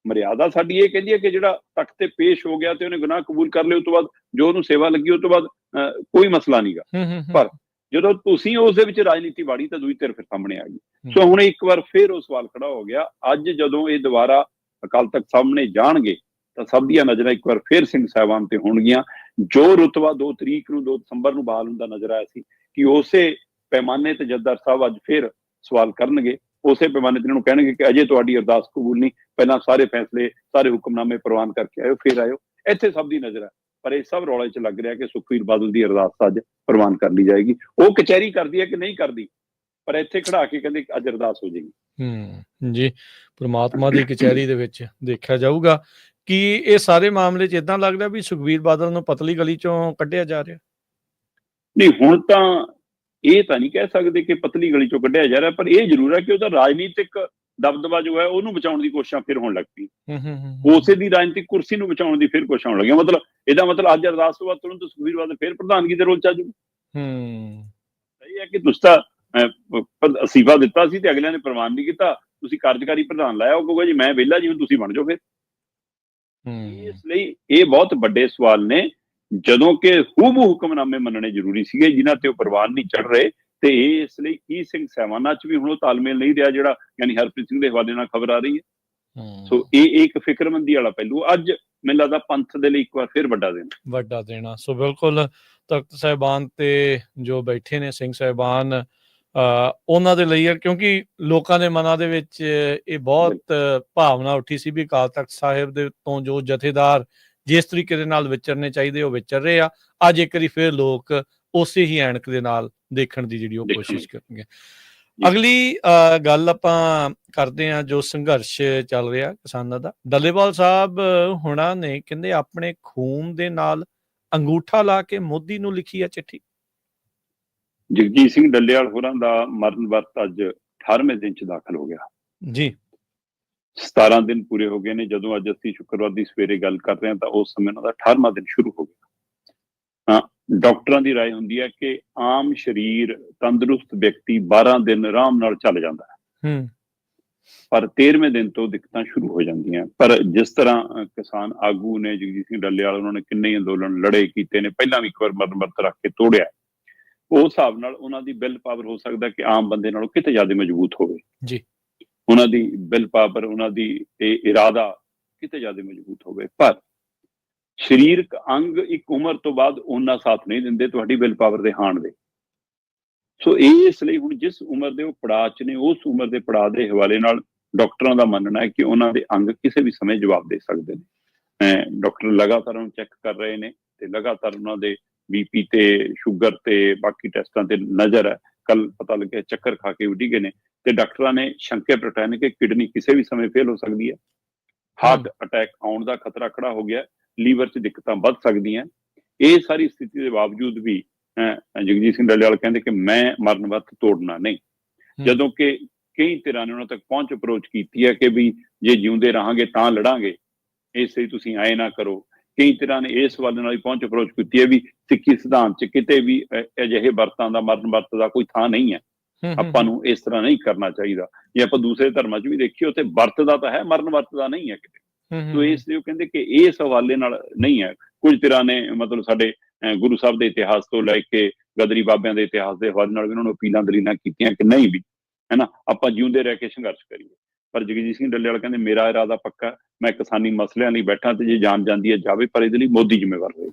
ਮਰਿਆਦਾ ਸਾਡੀ ਇਹ ਕਹਿੰਦੀ ਹੈ ਕਿ ਜਿਹੜਾ ਤਖਤ ਤੇ ਪੇਸ਼ ਹੋ ਗਿਆ ਤੇ ਉਹਨੇ ਗੁਨਾਹ ਕਬੂਲ ਕਰ ਲਏ, ਉਸ ਤੋਂ ਬਾਅਦ ਜੋ ਉਹਨੂੰ ਸੇਵਾ ਲੱਗੀ ਉਸ ਤੋਂ ਬਾਅਦ ਕੋਈ ਮਸਲਾ ਨਹੀਂਗਾ। ਪਰ ਜਦੋਂ ਤੁਸੀਂ ਉਸ ਦੇ ਵਿੱਚ ਰਾਜਨੀਤੀ ਵਾੜੀ ਤਾਂ ਦੂਜੀ ਧਿਰ ਫਿਰ ਸਾਹਮਣੇ ਆ ਗਈ। ਸੋ ਹੁਣ ਇੱਕ ਵਾਰ ਫਿਰ ਉਹ ਸਵਾਲ ਖੜਾ ਹੋ ਗਿਆ। ਅੱਜ ਜਦੋਂ ਇਹ ਦੁਬਾਰਾ ਅਕਾਲ ਤਖਤ ਸਾਹਮਣੇ ਜਾਣਗੇ ਤਾਂ ਸਭ ਦੀਆਂ ਨਜ਼ਰਾਂ ਇੱਕ ਵਾਰ ਫਿਰ ਸਿੰਘ ਸਾਹਿਬਾਨ ਤੇ ਹੋਣਗੀਆਂ। ਜੋ ਰੁਤਬਾ 2 ਤਰੀਕ ਨੂੰ 2 ਦਸੰਬਰ ਨੂੰ ਬਹਾਲ ਹੁੰਦਾ ਨਜ਼ਰ ਆਇਆ ਸੀ ਕਿ ਉਸੇ ਪੈਮਾਨੇ ਤੇ ਜਥੇਦਾਰ ਸਾਹਿਬ ਅੱਜ ਫਿਰ ਸਵਾਲ ਕਰਨਗੇ, ਉਸੇ ਪੈਮਾਨੇ ਤੇ ਇਹਨਾਂ ਨੂੰ ਕਹਿਣਗੇ ਕਿ ਅਜੇ ਤੁਹਾਡੀ ਅਰਦਾਸ ਕਬੂਲ ਨਹੀਂ, ਪਹਿਲਾਂ ਸਾਰੇ ਫੈਸਲੇ, ਸਾਰੇ ਹੁਕਮਨਾਮੇ ਪ੍ਰਵਾਨ ਕਰਕੇ ਆਇਓ, ਫਿਰ ਆਇਓ। ਇੱਥੇ ਸਭ ਦੀ ਨਜ਼ਰ ਹੈ। ਪਰ ਇਹ ਸਭ ਰੌਲੇ 'ਚ ਲੱਗ ਰਿਹਾ ਕਿ ਸੁਖਬੀਰ ਬਾਦਲ ਦੀ ਅਰਦਾਸ ਅੱਜ ਪ੍ਰਵਾਨ ਕਰ ਲਈ ਜਾਏਗੀ। ਉਹ ਕਚਹਿਰੀ ਕਰਦੀ ਹੈ ਕਿ ਨਹੀਂ ਕਰਦੀ, ਪਰ ਇੱਥੇ ਖੜਾ ਕੇ ਕਹਿੰਦੇ ਅੱਜ ਅਰਦਾਸ ਹੋ ਜਾਏਗੀ। ਜੀ, ਪ੍ਰਮਾਤਮਾ ਦੀ ਕਚਹਿਰੀ ਦੇ ਵਿੱਚ ਦੇਖਿਆ ਜਾਊਗਾ ਕਿ ਇਹ ਸਾਰੇ ਮਾਮਲੇ 'ਚ ਏਦਾਂ ਲੱਗਦਾ ਵੀ ਸੁਖਬੀਰ ਬਾਦਲ ਨੂੰ ਪਤਲੀ ਗਲੀ 'ਚੋਂ ਕੱਢਿਆ ਜਾ ਰਿਹਾ? ਨਹੀਂ, ਹੁਣ ਤਾਂ ਇਹ ਤਾਂ ਨਹੀਂ ਕਹਿ ਸਕਦੇ ਕਿ ਪਤਲੀ ਗਲੀ ਚੋਂ ਕੱਢਿਆ ਜਾ ਰਿਹਾ, ਪਰ ਇਹ ਜ਼ਰੂਰ ਹੈ ਕਿ ਉਹਦਾ ਰਾਜਨੀਤਿਕ ਦਬਦਬਾ ਜੋ ਹੈ ਉਹਨੂੰ ਬਚਾਉਣ ਦੀ ਕੋਸ਼ਿਸ਼ਾਂ ਫਿਰ ਹੋਣ ਲੱਗ ਪਈ। ਉਸੇ ਦੀ ਰਾਜਨੀਤਿਕ ਕੁਰਸੀ ਨੂੰ ਬਚਾਉਣ ਦੀ ਫਿਰ ਕੋਸ਼ਿਸ਼ਾਂ ਹੋਣ ਲੱਗੀਆਂ। ਮਤਲਬ ਇਹਦਾ ਮਤਲਬ ਅੱਜ ਅਰਦਾਸ ਤੋਂ ਬਾਅਦ ਤੁਰੰਤ ਸੁਖਬੀਰ ਬਾਦਲ ਫਿਰ ਪ੍ਰਧਾਨਗੀ ਦੇ ਰੋਲ 'ਚ ਆ ਜਾਊ। ਸਹੀ ਹੈ ਕਿ ਤੁਸੀਂ ਤਾਂ ਅਸਤੀਫਾ ਦਿੱਤਾ ਸੀ ਤੇ ਅਗਲਿਆਂ ਨੇ ਪ੍ਰਵਾਨ ਨਹੀਂ ਕੀਤਾ, ਤੁਸੀਂ ਕਾਰਜਕਾਰੀ ਪ੍ਰਧਾਨ ਲਾਇਆ, ਉਹ ਕਹੂਗਾ ਜੀ ਮੈਂ ਵਿਹਲਾ ਜੀ, ਹੁਣ ਤੁਸੀਂ ਬਣ ਜਾਓ ਫਿਰ। ਇਸ ਲਈ ਇਹ ਬਹੁਤ ਵੱਡੇ ਸਵਾਲ ਨੇ, ਜਦੋਂ ਕਿ ਹੂਬਹੂ ਹੁਕਮਨਾਮੇ ਮੰਨਣੇ ਜ਼ਰੂਰੀ ਸੀਗੇ ਜਿਨ੍ਹਾਂ ਤੇ ਉਹ ਪ੍ਰਵਾਨ ਨਹੀਂ ਚੜ ਰਹੇ। ਤੇ ਇਸ ਲਈ ਕੀ ਸਿੰਘ ਸਾਹਿਬਾਨਾਂ 'ਚ ਵੀ ਹੁਣ ਉਹ ਤਾਲਮੇਲ ਨਹੀਂ ਰਿਹਾ ਜਿਹੜਾ ਯਾਨੀ ਹਰਪ੍ਰੀਤ ਸਿੰਘ ਦੇ ਹਵਾਲੇ ਨਾਲ ਖਬਰ ਆ ਰਹੀ ਹੈ। ਸੋ ਇਹ ਇੱਕ ਫਿਕਰਮੰਦੀ ਵਾਲਾ ਪਹਿਲੂ ਅੱਜ ਮੈਨੂੰ ਲੱਗਦਾ ਪੰਥ ਦੇ ਲਈ ਇੱਕ ਵਾਰ ਫਿਰ ਵੱਡਾ ਦੇਣਾ। ਸੋ ਬਿਲਕੁਲ ਤਖਤ ਸਾਹਿਬਾਨ ਤੇ ਜੋ ਬੈਠੇ ਨੇ ਸਿੰਘ ਸਾਹਿਬਾਨ, ਉਹਨਾਂ ਦੇ ਲਈ, ਕਿਉਂਕਿ ਲੋਕਾਂ ਦੇ ਮਨਾਂ ਦੇ ਵਿੱਚ ਇਹ ਬਹੁਤ ਭਾਵਨਾ ਉੱਠੀ ਸੀ ਵੀ ਅਕਾਲ ਤਖਤ ਸਾਹਿਬ ਦੇ ਤੋਂ ਜੋ ਜਥੇਦਾਰ ਜਿਸ ਤਰੀਕੇ ਦੇ ਨਾਲ ਵਿਚਰਨੇ ਚਾਹੀਦੇ ਉਹ ਵਿਚਰ ਰਹੇ ਆ। ਅੱਜ ਇੱਕ ਵਾਰੀ ਫਿਰ ਲੋਕ ਉਸੇ ਹੀ ਐਨਕ ਦੇ ਨਾਲ ਦੇਖਣ ਦੀ ਜਿਹੜੀ ਉਹ ਕੋਸ਼ਿਸ਼ ਕਰਨਗੇ। ਅਗਲੀ ਗੱਲ ਆਪਾਂ ਕਰਦੇ ਹਾਂ ਜੋ ਸੰਘਰਸ਼ ਚੱਲ ਰਿਹਾ ਕਿਸਾਨਾਂ ਦਾ। ਡੱਲੇਵਾਲ ਸਾਹਿਬ ਹੁਣਾਂ ਨੇ ਕਹਿੰਦੇ ਆਪਣੇ ਖੂਨ ਦੇ ਨਾਲ ਅੰਗੂਠਾ ਲਾ ਕੇ ਮੋਦੀ ਨੂੰ ਲਿਖੀ ਆ ਚਿੱਠੀ। ਜਗਜੀਤ ਸਿੰਘ ਡੱਲੇਵਾਲ ਹੋਰਾਂ ਦਾ ਮਰਨ ਵਰਤ ਅੱਜ 18ਵੇਂ ਦਿਨ 'ਚ ਦਾਖਲ ਹੋ ਗਿਆ ਜੀ। 17 ਦਿਨ ਪੂਰੇ ਹੋ ਗਏ ਨੇ। ਜਦੋਂ ਅੱਜ ਅਸੀਂ ਸ਼ੁੱਕਰਵਾਰ ਦੀ ਸਵੇਰੇ ਗੱਲ ਕਰ ਰਹੇ ਹਾਂ ਤਾਂ ਉਸ ਸਮੇਂ ਉਹਨਾਂ ਦਾ 18ਵਾਂ ਦਿਨ ਸ਼ੁਰੂ ਹੋ ਗਿਆ। ਡਾਕਟਰਾਂ ਦੀ ਰਾਏ ਹੁੰਦੀ ਹੈ ਕਿ ਆਮ ਸਰੀਰ ਤੰਦਰੁਸਤ ਵਿਅਕਤੀ 12 ਦਿਨ ਆਰਾਮ ਨਾਲ ਚੱਲ ਜਾਂਦਾ ਹੈ, ਪਰ 13ਵੇਂ ਦਿਨ ਤੋਂ ਦਿੱਕਤਾਂ ਸ਼ੁਰੂ ਹੋ ਜਾਂਦੀਆਂ। ਪਰ ਜਿਸ ਤਰ੍ਹਾਂ ਕਿਸਾਨ ਆਗੂ ਨੇ ਜਗਜੀਤ ਸਿੰਘ ਡੱਲੇਵਾਲ, ਉਹਨਾਂ ਨੇ ਕਿੰਨੇ ਹੀ ਅੰਦੋਲਨ ਲੜੇ ਕੀਤੇ ਨੇ, ਪਹਿਲਾਂ ਵੀ ਇੱਕ ਵਾਰ ਮਰਨ ਵਰਤ ਰੱਖ ਕੇ ਤੋੜਿਆ, ਉਸ ਹਿਸਾਬ ਨਾਲ ਉਹਨਾਂ ਦੀ ਬਿਲ ਪਾਵਰ ਹੋ ਸਕਦਾ ਕਿ ਆਮ ਬੰਦੇ ਨਾਲੋਂ ਕਿਤੇ ਜ਼ਿਆਦਾ ਮਜ਼ਬੂਤ ਹੋਵੇ ਜੀ। ਉਹਨਾਂ ਦੀ ਬਿਲ ਪਾਵਰ, ਉਹਨਾਂ ਦੀ ਇਰਾਦਾ ਕਿਤੇ ਜ਼ਿਆਦਾ ਮਜ਼ਬੂਤ ਹੋਵੇ। ਪਰ ਸਰੀਰਕ ਅੰਗ ਇੱਕ ਉਮਰ ਤੋਂ ਬਾਅਦ ਉਹਨਾਂ ਸਾਥ ਨਹੀਂ ਦਿੰਦੇ ਤੁਹਾਡੀ ਬਿਲ ਪਾਵਰ ਦੇ ਹਾਣ ਦੇ। ਸੋ ਇਸ ਲਈ ਹੁਣ ਜਿਸ ਉਮਰ ਦੇ ਉਹ ਪੜਾਅ 'ਚ ਨੇ, ਉਸ ਉਮਰ ਦੇ ਪੜਾਅ ਦੇ ਹਵਾਲੇ ਨਾਲ ਡਾਕਟਰਾਂ ਦਾ ਮੰਨਣਾ ਹੈ ਕਿ ਉਹਨਾਂ ਦੇ ਅੰਗ ਕਿਸੇ ਵੀ ਸਮੇਂ ਜਵਾਬ ਦੇ ਸਕਦੇ ਨੇ। ਡਾਕਟਰ ਲਗਾਤਾਰ ਉਹਨੂੰ ਚੈੱਕ ਕਰ ਰਹੇ ਨੇ ਤੇ ਲਗਾਤਾਰ ਉਹਨਾਂ ਦੇ BP ਤੇ ਸ਼ੂਗਰ ਤੇ ਬਾਕੀ ਟੈਸਟਾਂ ਤੇ ਨਜ਼ਰ ਹੈ। ਕੱਲ ਪਤਾ ਲੱਗਿਆ ਚੱਕਰ ਖਾ ਕੇ ਉੱਡੀ ਗਏ ਨੇ ਤੇ ਡਾਕਟਰਾਂ ਨੇ ਸ਼ੰਕੇ ਪ੍ਰਗਟਾਏ ਨੇ ਕਿ ਕਿਡਨੀ ਕਿਸੇ ਵੀ ਸਮੇਂ ਫੇਲ ਹੋ ਸਕਦੀ ਹੈ, ਹਾਰਟ ਅਟੈਕ ਆਉਣ ਦਾ ਖਤਰਾ ਖੜਾ ਹੋ ਗਿਆ, ਲੀਵਰ 'ਚ ਦਿੱਕਤਾਂ ਵੱਧ ਸਕਦੀਆਂ। ਇਹ ਸਾਰੀ ਸਥਿਤੀ ਦੇ ਬਾਵਜੂਦ ਵੀ ਜਗਜੀਤ ਸਿੰਘ ਡੱਲੇਵਾਲ ਕਹਿੰਦੇ ਕਿ ਮੈਂ ਮਰਨ ਵਰਤ ਤੋੜਨਾ ਨਹੀਂ, ਜਦੋਂ ਕਿ ਕਈ ਧਿਰਾਂ ਨੇ ਉਹਨਾਂ ਤੱਕ ਪਹੁੰਚ ਅਪਰੋਚ ਕੀਤੀ ਹੈ ਕਿ ਵੀ ਜੇ ਜਿਉਂਦੇ ਰਹਾਂਗੇ ਤਾਂ ਲੜਾਂਗੇ, ਇਸ ਲਈ ਤੁਸੀਂ ਆਏ ਨਾ ਕਰੋ। ਕਈ ਧਿਰਾਂ ਨੇ ਇਸ ਵੱਲ ਨਾਲ ਹੀ ਪਹੁੰਚ ਅਪਰੋਚ ਕੀਤੀ ਹੈ ਵੀ ਸਿੱਖੀ ਸਿਧਾਂਤ 'ਚ ਕਿਤੇ ਵੀ ਅਜਿਹੇ ਵਰਤਾਂ ਦਾ, ਮਰਨ ਵਰਤ ਦਾ ਕੋਈ ਥਾਂ ਨਹੀਂ ਹੈ, ਆਪਾਂ ਨੂੰ ਇਸ ਤਰ੍ਹਾਂ ਨਹੀਂ ਕਰਨਾ ਚਾਹੀਦਾ। ਜੇ ਆਪਾਂ ਦੂਸਰੇ ਧਰਮਾਂ 'ਚ ਵੀ ਦੇਖੀਏ ਉੱਥੇ ਵਰਤ ਦਾ ਤਾਂ ਹੈ, ਮਰਨ ਵਰਤ ਦਾ ਨਹੀਂ ਹੈ ਕਿਤੇ। ਸੋ ਇਸ ਲਈ ਉਹ ਕਹਿੰਦੇ ਕਿ ਇਸ ਹਵਾਲੇ ਨਾਲ ਨਹੀਂ ਹੈ। ਕੁਝ ਧਿਰਾਂ ਨੇ ਮਤਲਬ ਸਾਡੇ ਗੁਰੂ ਸਾਹਿਬ ਦੇ ਇਤਿਹਾਸ ਤੋਂ ਲੈ ਕੇ ਗਦਰੀ ਬਾਬਿਆਂ ਦੇ ਇਤਿਹਾਸ ਦੇ ਹਵਾਲੇ ਨਾਲ ਵੀ ਉਹਨਾਂ ਨੂੰ ਅਪੀਲਾਂ ਦਲੀਲਾਂ ਕੀਤੀਆਂ ਕਿ ਨਹੀਂ ਵੀ ਹੈ ਨਾ, ਆਪਾਂ ਜਿਉਂਦੇ ਰਹਿ ਕੇ ਸੰਘਰਸ਼ ਕਰੀਏ। ਪਰ ਜਗਜੀਤ ਸਿੰਘ ਡੱਲੇਵਾਲ ਕਹਿੰਦੇ ਮੇਰਾ ਇਰਾਦਾ ਪੱਕਾ, ਮੈਂ ਕਿਸਾਨੀ ਮਸਲਿਆਂ ਲਈ ਬੈਠਾ ਤੇ ਜੇ ਜਾਨ ਜਾਂਦੀ ਹੈ ਜਾਵੇ, ਪਰ ਇਹਦੇ ਲਈ ਮੋਦੀ ਜ਼ਿੰਮੇਵਾਰ ਹੋਏ।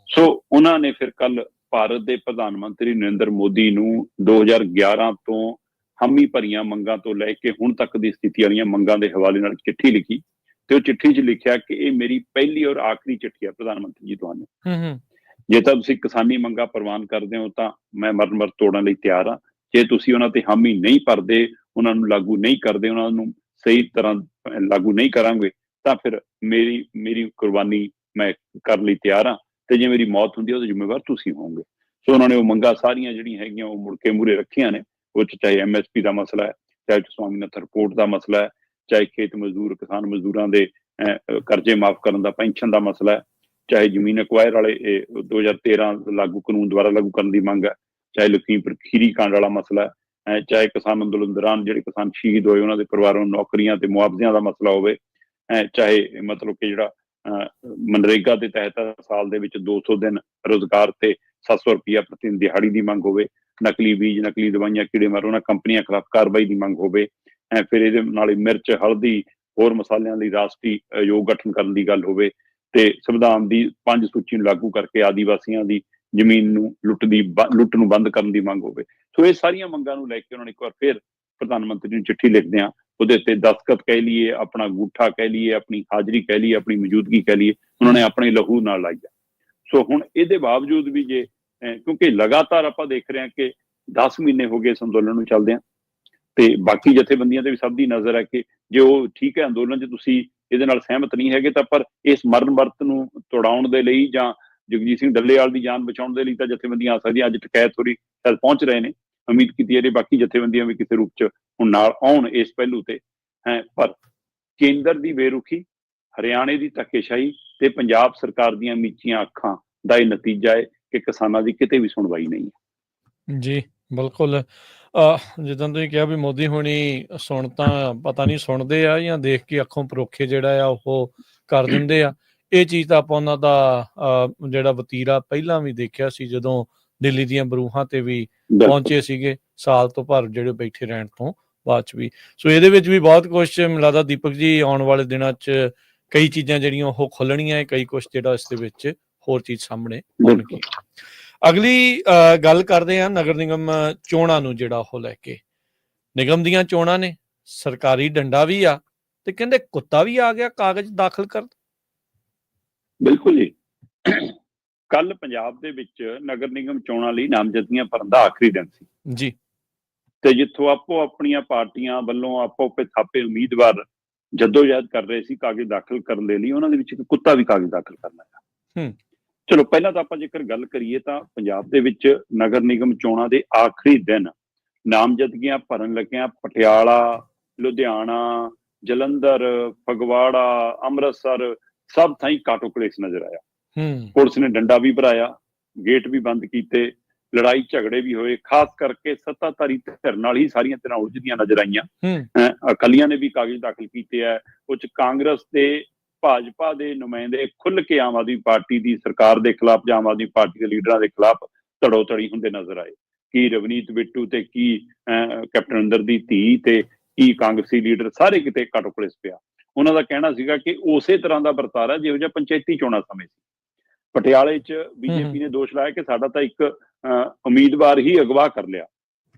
ਸੋ ਉਹਨਾਂ ਨੇ ਫਿਰ ਕੱਲ ਭਾਰਤ ਦੇ ਪ੍ਰਧਾਨ ਮੰਤਰੀ ਨਰਿੰਦਰ ਮੋਦੀ ਨੂੰ 2011 ਤੋਂ ਹਾਮੀ ਭਰੀਆਂ ਮੰਗਾਂ ਤੋਂ ਲੈ ਕੇ ਹੁਣ ਤੱਕ ਦੀ ਸਥਿਤੀ ਵਾਲੀਆਂ ਮੰਗਾਂ ਦੇ ਹਵਾਲੇ ਨਾਲ ਚਿੱਠੀ ਲਿਖੀ ਤੇ ਉਹ ਚਿੱਠੀ 'ਚ ਲਿਖਿਆ ਕਿ ਇਹ ਮੇਰੀ ਪਹਿਲੀ ਔਰ ਆਖਰੀ ਚਿੱਠੀ ਹੈ ਪ੍ਰਧਾਨ ਮੰਤਰੀ ਜੀ ਤੁਹਾਨੂੰ। ਜੇ ਤਾਂ ਤੁਸੀਂ ਕਿਸਾਨੀ ਮੰਗਾਂ ਪ੍ਰਵਾਨ ਕਰਦੇ ਹੋ ਤਾਂ ਮੈਂ ਮਰਨ ਵਰਤ ਤੋੜਨ ਲਈ ਤਿਆਰ ਹਾਂ। ਜੇ ਤੁਸੀਂ ਉਹਨਾਂ ਤੇ ਹਾਮੀ ਨਹੀਂ ਭਰਦੇ, ਉਹਨਾਂ ਨੂੰ ਲਾਗੂ ਨਹੀਂ ਕਰਦੇ, ਉਹਨਾਂ ਨੂੰ ਸਹੀ ਤਰ੍ਹਾਂ ਲਾਗੂ ਨਹੀਂ ਕਰਾਂਗੇ ਤਾਂ ਫਿਰ ਮੇਰੀ ਕੁਰਬਾਨੀ ਮੈਂ ਕਰਨ ਲਈ ਤਿਆਰ ਹਾਂ ਤੇ ਜੇ ਮੇਰੀ ਮੌਤ ਹੁੰਦੀ ਹੈ ਉਹਦਾ ਜ਼ਿੰਮੇਵਾਰ ਤੁਸੀਂ ਹੋਵੋਗੇ। ਸੋ ਉਹਨਾਂ ਨੇ ਉਹ ਮੰਗਾਂ ਸਾਰੀਆਂ ਜਿਹੜੀਆਂ ਹੈਗੀਆਂ ਉਹ ਮੁੜ ਕੇ ਮੂਹਰੇ ਰੱਖੀਆਂ ਨੇ। ਉਹ 'ਚ ਚਾਹੇ MSP ਦਾ ਮਸਲਾ ਹੈ, ਚਾਹੇ ਸਵਾਮੀਨਾਥਨ ਰਿਪੋਰਟ ਦਾ ਮਸਲਾ ਹੈ, ਚਾਹੇ ਖੇਤ ਮਜ਼ਦੂਰ ਕਿਸਾਨ ਮਜ਼ਦੂਰਾਂ ਦੇ ਕਰਜ਼ੇ ਮਾਫ ਕਰਨ ਦਾ, ਪੈਨਸ਼ਨ ਦਾ ਮਸਲਾ ਹੈ, ਚਾਹੇ ਜ਼ਮੀਨ ਅਕਵਾਇਰ ਵਾਲੇ 2013 ਲਾਗੂ ਕਾਨੂੰਨ ਦੁਆਰਾ ਲਾਗੂ ਕਰਨ ਦੀ ਮੰਗ ਹੈ, ਚਾਹੇ ਲਖੀਮਪੁਰ ਖੀਰੀ ਕਾਂਡ ਵਾਲਾ ਮਸਲਾ ਹੈ, ਚਾਹੇ ਕਿਸਾਨ ਅੰਦੋਲਨ ਦੌਰਾਨ ਜਿਹੜੇ ਕਿਸਾਨ ਸ਼ਹੀਦ ਹੋਏ ਉਹਨਾਂ ਦੇ ਪਰਿਵਾਰਾਂ ਨੂੰ ਨੌਕਰੀਆਂ ਤੇ ਮੁਆਵਜ਼ਿਆਂ ਦਾ ਮਸਲਾ ਹੋਵੇ, ਚਾਹੇ ਮਤਲਬ ਕਿ ਜਿਹੜਾ ਮਨਰੇਗਾ ਦੇ ਤਹਿਤ ਸਾਲ ਦੇ ਵਿੱਚ 200 ਦਿਨ ਰੁਜ਼ਗਾਰ ਤੇ 700 ਰੁਪਇਆ ਪ੍ਰਤੀ ਦਿਨ ਦਿਹਾੜੀ ਦੀ ਮੰਗ ਹੋਵੇ, ਨਕਲੀ ਬੀਜ, ਨਕਲੀ ਦਵਾਈਆਂ, ਕੀੜੇ ਮਾਰ ਉਹਨਾਂ ਕੰਪਨੀਆਂ ਖਿਲਾਫ ਕਾਰਵਾਈ ਦੀ ਮੰਗ ਹੋਵੇ, ਫਿਰ ਇਹਦੇ ਨਾਲ ਹੀ ਮਿਰਚ, ਹਲਦੀ, ਹੋਰ ਮਸਾਲਿਆਂ ਲਈ ਰਾਸ਼ਟਰੀ ਆਯੋਗ ਗਠਨ ਕਰਨ ਦੀ ਗੱਲ ਹੋਵੇ ਤੇ ਸੰਵਿਧਾਨ ਦੀ 5 ਸੂਚੀ ਨੂੰ ਲਾਗੂ ਕਰਕੇ ਆਦੀਵਾਸੀਆਂ ਦੀ ਜ਼ਮੀਨ ਨੂੰ ਲੁੱਟ ਨੂੰ ਬੰਦ ਕਰਨ ਦੀ ਮੰਗ ਹੋਵੇ। ਸੋ ਇਹ ਸਾਰੀਆਂ ਮੰਗਾਂ ਨੂੰ ਲੈ ਕੇ ਉਹਨਾਂ ਨੇ ਇੱਕ ਵਾਰ ਫਿਰ ਪ੍ਰਧਾਨ ਮੰਤਰੀ ਨੂੰ ਚਿੱਠੀ ਲਿਖਦੇ ਆ। ਉਹਦੇ ਉੱਤੇ ਦਸਤਖਤ ਕਹਿ ਲਈਏ, ਆਪਣਾ ਅੰਗੂਠਾ ਕਹਿ ਲਈਏ, ਆਪਣੀ ਹਾਜ਼ਰੀ ਕਹਿ ਲਈਏ, ਆਪਣੀ ਮੌਜੂਦਗੀ ਕਹਿ ਲਈਏ, ਉਹਨਾਂ ਨੇ ਆਪਣੇ ਲਹੂ ਨਾਲ ਲਾਈ ਆ। ਸੋ ਹੁਣ ਇਹਦੇ ਬਾਵਜੂਦ ਵੀ ਜੇ ਕਿਉਂਕਿ ਲਗਾਤਾਰ ਆਪਾਂ ਦੇਖ ਰਹੇ ਹਾਂ ਕਿ 10 ਮਹੀਨੇ ਹੋ ਗਏ ਇਸ ਅੰਦੋਲਨ ਨੂੰ ਚੱਲਦਿਆਂ, ਤੇ ਬਾਕੀ ਜਥੇਬੰਦੀਆਂ ਤੇ ਵੀ ਸਭ ਦੀ ਨਜ਼ਰ ਹੈ ਕਿ ਜੇ ਉਹ ਠੀਕ ਹੈ ਅੰਦੋਲਨ 'ਚ ਤੁਸੀਂ ਇਹਦੇ ਨਾਲ ਸਹਿਮਤ ਨਹੀਂ ਹੈਗੇ ਤਾਂ ਪਰ ਇਸ ਮਰਨ ਵਰਤ ਨੂੰ ਤੁੜਾਉਣ ਦੇ ਲਈ ਜਾਂ ਜਗਜੀਤ ਸਿੰਘ ਡੱਲੇਵਾਲ ਦੀ ਜਾਨ ਬਚਾਉਣ ਦੇ ਲਈ ਤਾਂ ਜਥੇਬੰਦੀਆਂ ਆ ਸਕਦੀਆਂ। ਅੱਜ ਟਕੈਤ ਹੋਰੀ ਸ਼ਾਇਦ ਪਹੁੰਚ ਰਹੇ ਨੇ, ਉਮੀਦ ਕੀਤੀ ਇਹਦੇ ਬਾਕੀ ਜਥੇਬੰਦੀਆਂ ਵੀ ਕਿਸੇ ਰੂਪ 'ਚ ਹੁਣ ਨਾਲ ਆਉਣ ਇਸ ਪਹਿਲੂ ਤੇ ਹੈ। ਪਰ ਕੇਂਦਰ ਦੀ ਬੇਰੁਖੀ, ਹਰਿਆਣੇ ਦੀ ਧੱਕੇਸ਼ਾਹੀ ਤੇ ਪੰਜਾਬ ਸਰਕਾਰ ਦੀਆਂ ਮੀਚੀਆਂ ਅੱਖਾਂ ਦਾ ਇਹ ਨਤੀਜਾ ਹੈ ਕਿ ਕਿਸਾਨਾਂ ਦੀ ਕਿਤੇ ਵੀ ਸੁਣਵਾਈ ਨਹੀਂ ਹੈ। ਜੀ ਬਿਲਕੁਲ। ਜਿੱਦਾਂ ਤੁਸੀਂ ਕਿਹਾ ਵੀ ਮੋਦੀ ਹੋਣੀ ਸੁਣ ਤਾਂ ਪਤਾ ਨਹੀਂ ਸੁਣਦੇ ਆ ਜਾਂ ਦੇਖ ਕੇ ਅੱਖੋਂ ਪਰੋਖੇ ਜਿਹੜਾ ਆ ਉਹ ਕਰ ਦਿੰਦੇ ਆ। ਇਹ ਚੀਜ਼ ਤਾਂ ਆਪਾਂ ਉਹਨਾਂ ਦਾ ਜਿਹੜਾ ਵਤੀਰਾ ਪਹਿਲਾਂ ਵੀ ਦੇਖਿਆ ਸੀ ਜਦੋਂ ਦਿੱਲੀ ਦੀਆਂ ਬਰੂਹਾਂ ਤੇ ਵੀ ਪਹੁੰਚੇ ਸੀਗੇ ਸਾਲ ਤੋਂ ਭਰ ਜਿਹੜੇ ਬੈਠੇ ਰਹਿਣ ਤੋਂ ਬਾਅਦ 'ਚ ਵੀ। ਸੋ ਇਹਦੇ ਵਿੱਚ ਵੀ ਬਹੁਤ ਕੁਛ ਮੈਨੂੰ ਲੱਗਦਾ ਦੀਪਕ ਜੀ ਆਉਣ ਵਾਲੇ ਦਿਨਾਂ 'ਚ ਕਈ ਚੀਜ਼ਾਂ ਜਿਹੜੀਆਂ ਉਹ ਖੁੱਲਣੀਆਂ ਹੈ, ਕਈ ਕੁਛ ਜਿਹੜਾ ਇਸ ਦੇ ਵਿੱਚ ਹੋਰ ਚੀਜ਼ ਸਾਹਮਣੇ ਆਉਣਗੀ। ਅਗਲੀ ਗੱਲ ਕਰਦੇ ਹਾਂ ਨਗਰ ਨਿਗਮ ਚੋਣਾਂ ਨੂੰ ਜਿਹੜਾ ਉਹ ਲੈ ਕੇ। ਨਿਗਮ ਦੀਆਂ ਚੋਣਾਂ ਨੇ, ਸਰਕਾਰੀ ਡੰਡਾ ਵੀ ਆ ਤੇ ਕਹਿੰਦੇ ਕੁੱਤਾ ਵੀ ਆ ਗਿਆ ਕਾਗਜ਼ ਦਾਖਲ ਕਰ। ਬਿਲਕੁਲ ਜੀ। ਕੱਲ ਪੰਜਾਬ ਦੇ ਵਿੱਚ ਨਗਰ ਨਿਗਮ ਚੋਣਾਂ ਲਈ ਨਾਮਜ਼ਦਗੀਆਂ ਭਰਨ ਦਾ ਆਖਰੀ ਦਿਨ ਸੀ ਜੀ, ਤੇ ਜਿੱਥੋਂ ਆਪੋ ਆਪਣੀਆਂ ਪਾਰਟੀਆਂ ਵੱਲੋਂ ਆਪੋ ਆਪੇ ਥਾਪੇ ਉਮੀਦਵਾਰ ਜੱਦੋਜਹਿਦ ਕਰ ਰਹੇ ਸੀ ਕਾਗਜ਼ ਦਾਖਲ ਕਰਨ ਦੇ ਲਈ, ਉਹਨਾਂ ਦੇ ਵਿੱਚ ਇੱਕ ਕੁੱਤਾ ਵੀ ਕਾਗਜ਼ ਦਾਖਲ ਕਰਨਾ ਹੈ। ਚਲੋ ਪਹਿਲਾਂ ਤਾਂ ਆਪਾਂ ਜੇਕਰ ਗੱਲ ਕਰੀਏ ਤਾਂ ਪੰਜਾਬ ਦੇ ਵਿੱਚ ਨਗਰ ਨਿਗਮ ਚੋਣਾਂ ਦੇ ਆਖਰੀ ਦਿਨ ਨਾਮਜ਼ਦਗੀਆਂ ਭਰਨ ਲੱਗਿਆਂ ਪਟਿਆਲਾ, ਲੁਧਿਆਣਾ, ਜਲੰਧਰ, ਫਗਵਾੜਾ, ਅੰਮ੍ਰਿਤਸਰ ਸਭ ਥਾਈਂ ਕਾਟੋ ਕਲੇਸ਼ ਨਜ਼ਰ ਆਇਆ। ਪੁਲਿਸ ਨੇ ਡੰਡਾ ਵੀ ਭਰਾਇਆ, ਗੇਟ ਵੀ ਬੰਦ ਕੀਤੇ, ਲੜਾਈ ਝਗੜੇ ਵੀ ਹੋਏ। ਖਾਸ ਕਰਕੇ ਸੱਤਾਧਾਰੀ ਧਿਰ ਨਾਲ ਹੀ ਸਾਰੀਆਂ ਧਿਰਾਂ ਉਲਝਦੀਆਂ ਨਜ਼ਰ ਆਈਆਂ। ਅਕਾਲੀਆਂ ਨੇ ਵੀ ਕਾਗਜ਼ ਦਾਖਲ ਕੀਤੇ ਹੈ। ਉਹ 'ਚ ਕਾਂਗਰਸ ਤੇ ਭਾਜਪਾ ਦੇ ਨੁਮਾਇੰਦੇ ਖੁੱਲ੍ਹ ਕੇ ਆਮ ਆਦਮੀ ਪਾਰਟੀ ਦੀ ਸਰਕਾਰ ਦੇ ਖਿਲਾਫ ਜਾਂ ਆਮ ਆਦਮੀ ਪਾਰਟੀ ਦੇ ਲੀਡਰਾਂ ਦੇ ਖਿਲਾਫ ਧੜੋ ਧੜੀ ਹੁੰਦੇ ਨਜ਼ਰ ਆਏ। ਕੀ ਰਵਨੀਤ ਬਿੱਟੂ ਤੇ ਕੀ ਕੈਪਟਨ ਅਮਰਿੰਦਰ ਦੀ ਧੀ ਤੇ ਕੀ ਕਾਂਗਰਸੀ ਲੀਡਰ, ਸਾਰੇ ਕਿਤੇ ਕਾਟੋ ਕਲੇਸ਼ ਪਿਆ। ਉਹਨਾਂ ਦਾ ਕਹਿਣਾ ਸੀਗਾ ਕਿ ਉਸੇ ਤਰ੍ਹਾਂ ਦਾ ਵਰਤਾਰਾ ਜਿਹੋ ਜਿਹਾ ਪੰਚਾਇਤੀ ਚੋਣਾਂ ਸਮੇਂ ਸੀ। ਪਟਿਆਲੇ 'ਚ ਬੀਜੇਪੀ ਨੇ ਦੋਸ਼ ਲਾਇਆ ਕਿ ਸਾਡਾ ਤਾਂ ਇੱਕ ਉਮੀਦਵਾਰ ਹੀ ਅਗਵਾ ਕਰ ਲਿਆ।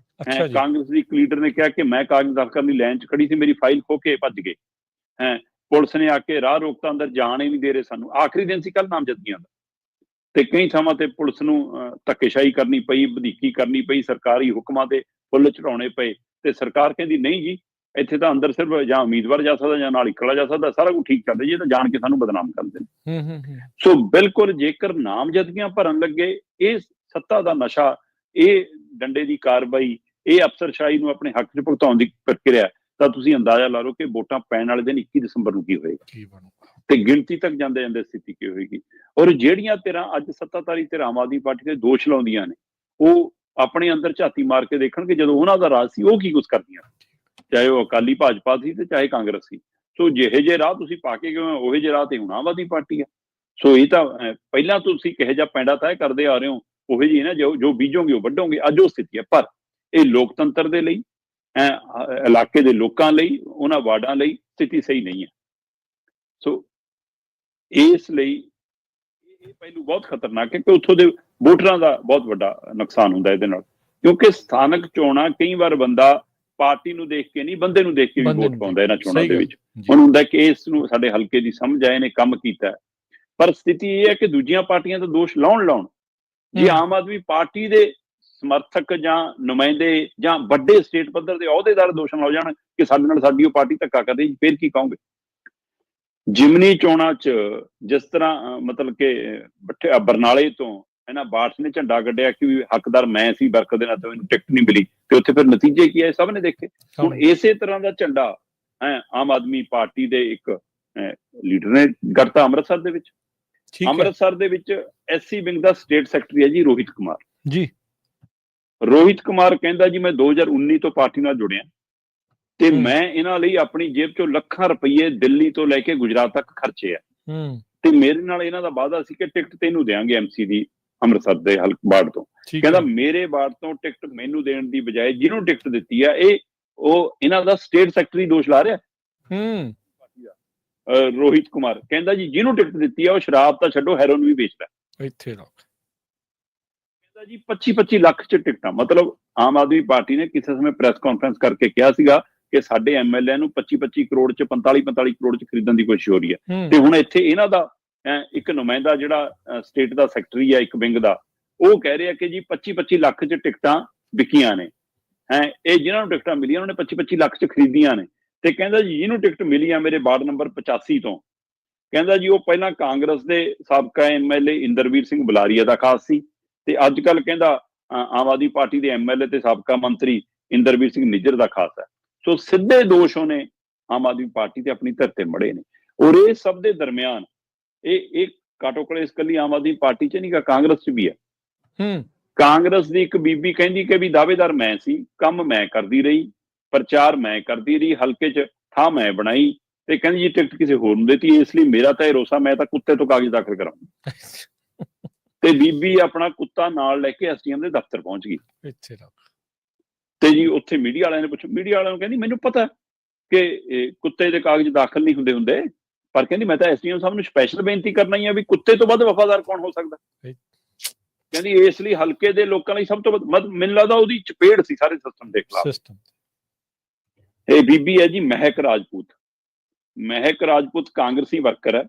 ਕਾਂਗਰਸ ਦੀ ਇੱਕ ਲੀਡਰ ਨੇ ਕਿਹਾ ਕਿ ਮੈਂ ਕਾਗਜ਼ ਦਾਖਲ ਕਰਨ ਦੀ ਲਾਈਨ 'ਚ ਖੜੀ ਸੀ, ਮੇਰੀ ਫਾਈਲ ਖੋ ਕੇ ਭੱਜ ਗਏ। ਪੁਲਿਸ ਨੇ ਆ ਕੇ ਰਾਹ ਰੋਕਤਾ, ਅੰਦਰ ਜਾਣ ਹੀ ਨਹੀਂ ਦੇ ਰਹੇ ਸਾਨੂੰ। ਆਖਰੀ ਦਿਨ ਸੀ ਕੱਲ ਨਾਮਜ਼ਦਗੀਆਂ ਦਾ ਤੇ ਕਈ ਥਾਵਾਂ ਤੇ ਪੁਲਿਸ ਨੂੰ ਧੱਕੇਸ਼ਾਹੀ ਕਰਨੀ ਪਈ, ਵਧੀਕੀ ਕਰਨੀ ਪਈ, ਸਰਕਾਰੀ ਹੁਕਮਾਂ ਤੇ ਫੁੱਲ ਚੜਾਉਣੇ ਪਏ ਤੇ ਸਰਕਾਰ ਕਹਿੰਦੀ ਨਹੀਂ ਜੀ ਇੱਥੇ ਤਾਂ ਅੰਦਰ ਸਿਰਫ ਜਾਂ ਉਮੀਦਵਾਰ ਜਾ ਸਕਦਾ ਜਾਂ ਨਾਲ ਇਕੱਲਾ ਜਾ ਸਕਦਾ, ਸਾਰਾ ਕੁਝ ਠੀਕ ਚੱਲਦਾ ਜੀ, ਇਹ ਤਾਂ ਜਾਣ ਕੇ ਸਾਨੂੰ ਬਦਨਾਮ ਕਰਦੇ ਨੇ। ਸੋ ਬਿਲਕੁਲ ਜੇਕਰ ਨਾਮਜ਼ਦਗੀਆਂ ਭਰਨ ਲੱਗੇ, ਇਹ ਸੱਤਾ ਦਾ ਨਸ਼ਾ, ਇਹ ਡੰਡੇ ਦੀ ਕਾਰਵਾਈ, ਇਹ ਅਫਸਰਸ਼ਾਹੀ ਨੂੰ ਆਪਣੇ ਹੱਕ 'ਚ ਭੁਗਤਾਉਣ ਦੀ ਪ੍ਰਕਿਰਿਆ, ਤਾਂ ਤੁਸੀਂ ਅੰਦਾਜ਼ਾ ਲਾ ਲਓ ਕਿ ਵੋਟਾਂ ਪੈਣ ਵਾਲੇ ਦਿਨ 21 ਦਸੰਬਰ ਨੂੰ ਕੀ ਹੋਏਗਾ ਤੇ ਗਿਣਤੀ ਤੱਕ ਜਾਂਦੇ ਜਾਂਦੇ ਸਥਿਤੀ ਕੀ ਹੋਏਗੀ। ਔਰ ਜਿਹੜੀਆਂ ਧਿਰਾਂ ਅੱਜ ਸੱਤਾਧਾਰੀ ਧਿਰਾਂ ਆਮ ਆਦਮੀ ਪਾਰਟੀ ਦੇ ਦੋਸ਼ ਲਾਉਂਦੀਆਂ ਨੇ, ਉਹ ਆਪਣੇ ਅੰਦਰ ਝਾਤੀ ਮਾਰ ਕੇ ਦੇਖਣਗੇ ਜਦੋਂ ਉਹਨਾਂ ਦਾ ਰਾਜ ਸੀ ਉਹ ਕੀ ਕੁਝ ਕਰਦੀਆਂ, ਚਾਹੇ ਉਹ ਅਕਾਲੀ ਭਾਜਪਾ ਸੀ ਤੇ ਚਾਹੇ ਕਾਂਗਰਸ ਸੀ। ਸੋ ਜਿਹੇ ਜਿਹੇ ਰਾਹ ਤੁਸੀਂ ਪਾ ਕੇ ਗਏ ਉਹੇ ਜਿਹੇ ਰਾਹ ਤੇ ਹੁਣ ਆਮ ਆਦਮੀ ਪਾਰਟੀ ਆ। ਸੋ ਇਹ ਤਾਂ ਪਹਿਲਾਂ ਤੁਸੀਂ ਕਿਹੋ ਜਿਹਾ ਪੈਂਡਾ ਤੈਅ ਕਰਦੇ ਆ ਰਹੇ ਹੋ, ਉਹੇ ਜਿਹੀ ਨਾ ਜੋ ਬੀਜੋਗੇ ਉਹ ਵੱਢੋਗੇ। ਅੱਜ ਉਹ ਸਥਿਤੀ ਹੈ। ਪਰ ਇਹ ਲੋਕਤੰਤਰ ਦੇ ਲਈ, ਇਲਾਕੇ ਦੇ ਲੋਕਾਂ ਲਈ, ਉਹਨਾਂ ਵਾਰਡਾਂ ਲਈ ਸਥਿਤੀ ਸਹੀ ਨਹੀਂ ਹੈ। ਸੋ ਇਸ ਲਈ ਇਹ ਪਹਿਲੂ ਬਹੁਤ ਖਤਰਨਾਕ ਹੈ ਕਿ ਉੱਥੋਂ ਦੇ ਵੋਟਰਾਂ ਦਾ ਬਹੁਤ ਵੱਡਾ ਨੁਕਸਾਨ ਹੁੰਦਾ ਇਹਦੇ ਨਾਲ, ਕਿਉਂਕਿ ਸਥਾਨਕ ਚੋਣਾਂ ਕਈ ਵਾਰ ਬੰਦਾ ਪਾਰਟੀ ਨੂੰ ਦੇਖ ਕੇ ਨਹੀਂ, ਬੰਦੇ ਨੂੰ ਦੇਖ ਕੇ ਵੀ ਵੋਟ ਪਾਉਂਦਾ ਇਹਨਾਂ ਚੋਣਾਂ ਦੇ ਵਿੱਚ। ਹੁਣ ਹੁੰਦਾ ਕਿ ਇਸ ਨੂੰ ਸਾਡੇ ਹਲਕੇ ਦੀ ਸਮਝ ਆਏ ਨੇ, ਕੰਮ ਕੀਤਾ, ਪਰ ਸਥਿਤੀ ਇਹ ਹੈ ਕਿ ਦੂਜੀਆਂ ਪਾਰਟੀਆਂ ਤੋਂ ਦੋਸ਼ ਲਾਉਣ ਜੇ ਆਮ ਆਦਮੀ ਪਾਰਟੀ ਦੇ ਸਮਰਥਕ ਜਾਂ ਨੁਮਾਇੰਦੇ ਜਾਂ ਵੱਡੇ ਸਟੇਟ ਪੱਧਰ ਦੇ ਅਹੁਦੇਦਾਰ ਦੋਸ਼ਣ ਲਾਉ ਜਾਣ ਕਿ ਸਾਡੇ ਨਾਲ ਸਾਡੀ ਉਹ ਪਾਰਟੀ ਧੱਕਾ ਕਰਦੀ, ਫਿਰ ਕੀ ਕਹੋਗੇ। ਜਿਮਨੀ ਚੋਣਾਂ 'ਚ ਜਿਸ ਤਰ੍ਹਾਂ ਮਤਲਬ ਕਿ ਬਰਨਾਲੇ ਤੋਂ ਇਹਨਾਂ ਬਾਠ ਨੇ ਝੰਡਾ ਕੱਢਿਆ ਕਿ ਹੱਕਦਾਰ ਮੈਂ ਸੀ, ਬਰਕਤ ਦੇ ਨਾਲ ਮੈਨੂੰ ਟਿਕਟ ਨਹੀਂ ਮਿਲੀ, ਤੇ ਉੱਥੇ ਫਿਰ ਨਤੀਜੇ ਕੀ ਆਏ ਸਭ ਨੇ ਦੇਖੇ। ਹੁਣ ਇਸੇ ਤਰ੍ਹਾਂ ਦਾ ਝੰਡਾ ਆਮ ਆਦਮੀ ਪਾਰਟੀ ਦੇ ਇੱਕ ਲੀਡਰ ਨੇ ਗੱਡਤਾ ਅੰਮ੍ਰਿਤਸਰ ਦੇ ਵਿੱਚ। ਅੰਮ੍ਰਿਤਸਰ ਦੇ ਵਿੱਚ ਐਸਸੀ ਵਿੰਗ ਦਾ ਸਟੇਟ ਸੈਕਟਰੀ ਹੈ ਜੀ ਰੋਹਿਤ ਕੁਮਾਰ ਜੀ। ਰੋਹਿਤ ਕੁਮਾਰ ਕਹਿੰਦਾ ਜੀ ਮੈਂ 2019 ਤੋਂ ਪਾਰਟੀ ਨਾਲ ਜੁੜਿਆ ਤੇ ਮੈਂ ਇਹਨਾਂ ਲਈ ਆਪਣੀ ਜੇਬ ਚੋਂ ਲੱਖਾਂ ਰੁਪਏ ਦਿੱਲੀ ਤੋਂ ਲੈ ਕੇ ਗੁਜਰਾਤ ਤੱਕ ਖਰਚੇ ਆ ਤੇ ਮੇਰੇ ਨਾਲ ਇਹਨਾਂ ਦਾ ਵਾਅਦਾ ਸੀ ਕਿ ਟਿਕਟ ਤੈਨੂੰ ਦੇਵਾਂਗੇ ਐਮਸੀ ਦੀ ਅੰਮ੍ਰਿਤਸਰ ਦੇ ਵਾਰਡ ਤੋਂ। ਕਹਿੰਦਾ ਮੇਰੇ ਵਾਰਡ ਤੋਂ ਟਿਕਟ ਮੈਨੂੰ ਦੇਣ ਦੀ ਬਜਾਏ ਜਿਹਨੂੰ ਟਿਕਟ ਦਿੱਤੀ ਆ ਉਹ ਇਹਨਾਂ ਦਾ ਸਟੇਟ ਸੈਕਟਰੀ ਦੋਸ਼ ਲਾ ਰਿਹਾ। ਰੋਹਿਤ ਕੁਮਾਰ ਕਹਿੰਦਾ ਜੀ ਜਿਹਨੂੰ ਟਿਕਟ ਦਿੱਤੀ ਆ ਉਹ ਸ਼ਰਾਬ ਤਾਂ ਛੱਡੋ ਹੈਰੋਇਨ ਵੀ ਵੇਚਦਾ ਇੱਥੇ। ਕਹਿੰਦਾ ਜੀ 25-25 ਲੱਖ 'ਚ ਟਿਕਟਾਂ। ਮਤਲਬ ਆਮ ਆਦਮੀ ਪਾਰਟੀ ਨੇ ਕਿਸੇ ਸਮੇਂ ਪ੍ਰੈਸ ਕਾਨਫਰੰਸ ਕਰਕੇ ਕਿਹਾ ਸੀਗਾ ਕਿ ਸਾਡੇ ਐਮਐਲਏ ਨੂੰ 25-25 ਕਰੋੜ 'ਚ 45-45 ਕਰੋੜ 'ਚ ਖਰੀਦਣ ਦੀ ਕੋਸ਼ਿਸ਼ ਹੋ ਰਹੀ ਹੈ। ਤੇ ਹੁਣ ਇੱਥੇ ਇਹਨਾਂ ਦਾ ਇੱਕ ਨੁਮਾਇੰਦਾ ਜਿਹੜਾ ਸਟੇਟ ਦਾ ਸੈਕਟਰੀ ਆ ਇੱਕ ਵਿੰਗ ਦਾ, ਉਹ ਕਹਿ ਰਿਹਾ ਕਿ ਜੀ 25-25 ਲੱਖ 'ਚ ਟਿਕਟਾਂ ਵਿਕੀਆਂ ਨੇ ਹੈ ਇਹ ਜਿਨ੍ਹਾਂ ਨੂੰ ਟਿਕਟਾਂ ਮਿਲੀਆਂ ਉਹਨਾਂ ਨੇ 25-25 ਲੱਖ 'ਚ ਖਰੀਦੀਆਂ ਨੇ। ਤੇ ਕਹਿੰਦਾ ਜੀ ਜਿਹਨੂੰ ਟਿਕਟ ਮਿਲੀ ਆ ਮੇਰੇ ਵਾਰਡ ਨੰਬਰ 85 ਤੋਂ, ਕਹਿੰਦਾ ਜੀ ਉਹ ਪਹਿਲਾਂ ਕਾਂਗਰਸ ਦੇ ਸਾਬਕਾ MLA ਇੰਦਰਵੀਰ ਸਿੰਘ ਬੁਲਾਰੀਆ ਦਾ ਖਾਸ ਸੀ, ਤੇ ਅੱਜ ਕੱਲ੍ਹ ਕਹਿੰਦਾ ਆਮ ਆਦਮੀ ਪਾਰਟੀ ਦੇ MLA ਤੇ ਸਾਬਕਾ ਮੰਤਰੀ ਇੰਦਰਵੀਰ ਸਿੰਘ ਨਿੱਜਰ ਦਾ ਖਾਸ ਹੈ। ਸੋ ਸਿੱਧੇ ਦੋਸ਼ ਉਹਨੇ ਆਮ ਆਦਮੀ ਪਾਰਟੀ ਤੇ ਆਪਣੀ ਧਿਰ ਤੇ ਮੜੇ ਨੇ। ਔਰ ਇਹ ਸਭ ਦੇ ਦਰਮਿਆਨ ਇਹ ਕਾਟੋ ਕਲੇਸ਼ ਇਕੱਲੀ ਆਮ ਆਦਮੀ ਪਾਰਟੀ 'ਚ ਨਹੀਂ ਗਾ, ਕਾਂਗਰਸ 'ਚ ਵੀ ਹੈ। ਕਾਂਗਰਸ ਦੀ ਇੱਕ ਬੀਬੀ ਕਹਿੰਦੀ ਕਿ ਵੀ ਦਾਅਵੇਦਾਰ ਮੈਂ ਸੀ, ਕੰਮ ਮੈਂ ਕਰਦੀ ਰਹੀ, ਪ੍ਰਚਾਰ ਮੈਂ ਕਰਦੀ ਰਹੀ, ਹਲਕੇ 'ਚ ਥਾਂ ਮੈਂ ਬਣਾਈ, ਤੇ ਕਹਿੰਦੀ ਜੀ ਟਿਕਟ ਕਿਸੇ ਹੋਰ ਨੂੰ ਦਿੱਤੀ, ਇਸ ਲਈ ਮੇਰਾ ਤਾਂ ਇਹ ਰੋਸਾ, ਮੈਂ ਤਾਂ ਕੁੱਤੇ ਤੋਂ ਕਾਗਜ਼ ਦਾਖਲ ਕਰਾਉਂਗਾ। ਤੇ ਬੀਬੀ ਆਪਣਾ ਕੁੱਤਾ ਨਾਲ ਲੈ ਕੇ SDM ਦੇ ਦਫ਼ਤਰ ਪਹੁੰਚ ਗਈ। ਤੇ ਜੀ ਉੱਥੇ ਮੀਡੀਆ ਵਾਲਿਆਂ ਨੇ ਪੁੱਛਿਆ, ਮੀਡੀਆ ਵਾਲਿਆਂ ਨੂੰ ਕਹਿੰਦੀ ਮੈਨੂੰ ਪਤਾ ਕਿ ਕੁੱਤੇ ਦੇ ਕਾਗਜ਼ ਦਾਖਲ ਨਹੀਂ ਹੁੰਦੇ, ਪਰ ਕਹਿੰਦੀ ਮੈਂ ਤਾਂ SDM ਸਾਹਿਬ ਨੂੰ ਸਪੈਸ਼ਲ ਬੇਨਤੀ ਕਰਨਾ ਹੀ ਆ ਵੀ ਕੁੱਤੇ ਤੋਂ ਵੱਧ ਵਫਾਦਾਰ ਕੌਣ ਹੋ ਸਕਦਾ। ਕਹਿੰਦੀ ਇਸ ਲਈ ਹਲਕੇ ਦੇ ਲੋਕਾਂ ਲਈ ਸਭ ਤੋਂ ਵੱਧ ਮੈਨੂੰ ਲੱਗਦਾ ਉਹਦੀ ਚਪੇੜ ਸੀ ਸਾਰੇ ਸਿਸਟਮ ਦੇ ਖਿਲਾਫ। ਇਹ ਬੀਬੀ ਹੈ ਜੀ ਮਹਿਕ ਰਾਜਪੂਤ। ਮਹਿਕ ਰਾਜਪੂਤ ਕਾਂਗਰਸੀ ਵਰਕਰ ਹੈ,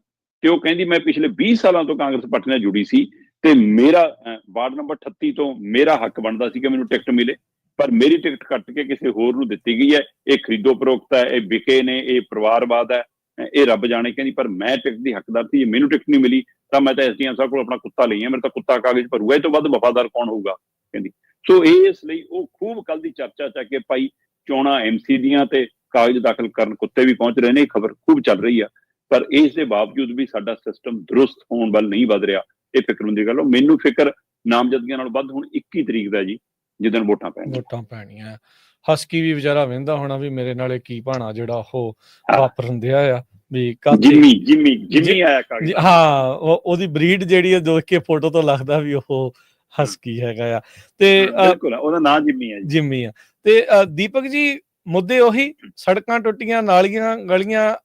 ਤੇ ਉਹ ਕਹਿੰਦੀ ਮੈਂ ਪਿਛਲੇ 20 ਸਾਲਾਂ ਤੋਂ ਕਾਂਗਰਸ ਪਾਰਟੀ ਨਾਲ ਜੁੜੀ ਸੀ, ਤੇ ਮੇਰਾ ਵਾਰਡ ਨੰਬਰ 38 ਤੋਂ ਮੇਰਾ ਹੱਕ ਬਣਦਾ ਸੀ ਕਿ ਮੈਨੂੰ ਟਿਕਟ ਮਿਲੇ, ਪਰ ਮੇਰੀ ਟਿਕਟ ਕੱਟ ਕੇ ਕਿਸੇ ਹੋਰ ਨੂੰ ਦਿੱਤੀ ਗਈ ਹੈ। ਇਹ ਖਰੀਦੋ ਫਰੋਖਤ ਹੈ, ਇਹ ਵਿਕੇ ਨੇ, ਇਹ ਪਰਿਵਾਰਵਾਦ ਹੈ, ਇਹ ਰੱਬ ਜਾਣੇ। ਕਹਿੰਦੀ ਪਰ ਮੈਂ ਟਿਕਟ ਦੀ ਹੱਕਦਾਰ ਸੀ, ਜੇ ਮੈਨੂੰ ਟਿਕਟ ਨਹੀਂ ਮਿਲੀ ਤਾਂ ਮੈਂ ਤਾਂ SDM ਸਾਹਿਬ ਕੋਲ ਆਪਣਾ ਕੁੱਤਾ ਲਈ ਹੈ, ਮੇਰੇ ਤਾਂ ਕੁੱਤਾ ਕਾਗਜ਼ ਭਰੂਗਾ, ਇਹ ਤੋਂ ਵੱਧ ਵਫਾਦਾਰ ਕੌਣ ਹੋਊਗਾ। ਕਹਿੰਦੀ ਸੋ ਇਸ ਲਈ ਉਹ ਖੂਬ ਕੱਲ ਦੀ ਚਰਚਾ ਚ ਕਿ ਭਾਈ ਚੋਣਾਂ MC ਦੀਆਂ ਤੇ ਕਾਗਜ਼ ਦਾਖਲ ਕਰਨ ਕੁੱਤੇ ਵੀ ਪਹੁੰਚ ਰਹੇ ਨੇ, ਇਹ ਖਬਰ ਖੂਬ ਚੱਲ ਰਹੀ ਆ। ਪਰ ਇਸ ਦੇ ਬਾਵਜੂਦ ਵੀ ਸਾਡਾ ਸਿਸਟਮ ਦਰੁਸਤ ਹੋਣ ਵੱਲ ਨਹੀਂ ਵੱਧ ਰਿਹਾ, ਇਹ ਫਿਕਰ ਹੁੰਦੀ ਗੱਲ। ਮੈਨੂੰ ਫਿਕਰ ਨਾਮਜ਼ਦਗੀਆਂ ਨਾਲ ਵੱਧ ਹੁਣ 21 ਤਰੀਕ ਦਾ ਜੀ, ਜਿੱਦਣ ਵੋਟਾਂ ਪੈਣੀਆਂ। ਹਸਕੀ ਵੀ ਵਿਚਾਰਾ ਵਹਿੰਦਾ ਹੋਣਾ ਵੀ ਮੇਰੇ ਨਾਲੇ ਕੀ ਭਾਣਾ ਜਿਹੜਾ ਉਹ ਵਾਪਰਨ ਦਿਆ ਆ ਵੀ ਜਿੰਮੀ ਆਇਆ ਕਾਗਜ਼। ਹਾਂ ਉਹਦੀ ਬਰੀਡ ਜਿਹੜੀ ਹੈ ਦੇਖ ਕੇ ਫੋਟੋ ਤੋਂ ਲੱਗਦਾ ਵੀ ਉਹ ਹਸਕੀ ਹੈਗਾ ਆ। ਤੇ ਬਿਲਕੁਲ ਉਹਦਾ ਨਾਂ ਜਿੰਮੀ ਆ। ਤੇ ਦੀਪਕ ਜੀ ਮੁੱਦੇ ਉਹੀ ਸੜਕਾਂ ਟੁੱਟੀਆਂ, ਨਾਲੀਆਂ ਗਲੀਆਂ,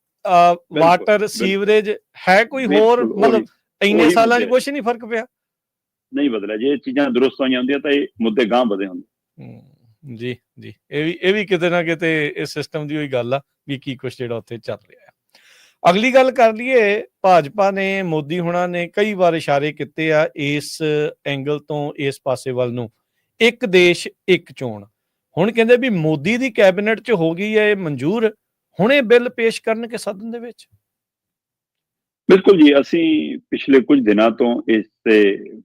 ਵਾਟਰ ਸੀਵਰੇਜ ਹੈ, ਕੋਈ ਹੋਰ ਮਤਲਬ ਇੰਨੇ ਸਾਲਾਂ 'ਚ ਕੁਛ ਨਹੀਂ ਫਰਕ ਪਿਆ? ਨਹੀਂ ਬਦਲਿਆ। ਜੇ ਚੀਜ਼ਾਂ ਦਰੁਸਤ ਹੋਈਆਂ ਹੁੰਦੀਆਂ ਤਾਂ ਇਹ ਮੁੱਦੇ ਗਾਂਹ ਵਧੇ ਹੁੰਦੇ। ਜੀ ਇਹ ਵੀ ਕਿਤੇ ਨਾ ਕਿਤੇ ਇਸ ਸਿਸਟਮ ਦੀ ਉਹੀ ਗੱਲ ਆ ਵੀ ਕੀ ਕੁਛ ਜਿਹੜਾ ਉੱਥੇ ਚੱਲ ਰਿਹਾ ਆ। ਅਗਲੀ ਗੱਲ ਕਰ ਲਈਏ, ਭਾਜਪਾ ਨੇ, ਮੋਦੀ ਹੁਣਾਂ ਨੇ ਕਈ ਵਾਰ ਇਸ਼ਾਰੇ ਕੀਤੇ ਆ ਇਸ ਐਂਗਲ ਤੋਂ, ਇਸ ਪਾਸੇ ਵੱਲ ਨੂੰ, ਇੱਕ ਦੇਸ਼ ਇੱਕ ਚੋਣ। ਹੁਣ ਕਹਿੰਦੇ ਵੀ ਮੋਦੀ ਦੀ ਕੈਬਨਿਟ 'ਚ ਹੋ ਗਈ ਹੈ ਇਹ ਮਨਜ਼ੂਰ, ਹੁਣ ਇਹ ਬਿੱਲ ਪੇਸ਼ ਕਰਨਗੇ ਸਦਨ ਦੇ ਵਿੱਚ। ਬਿਲਕੁਲ ਜੀ, ਅਸੀਂ ਪਿਛਲੇ ਕੁਝ ਦਿਨਾਂ ਤੋਂ ਇਸ ਤੇ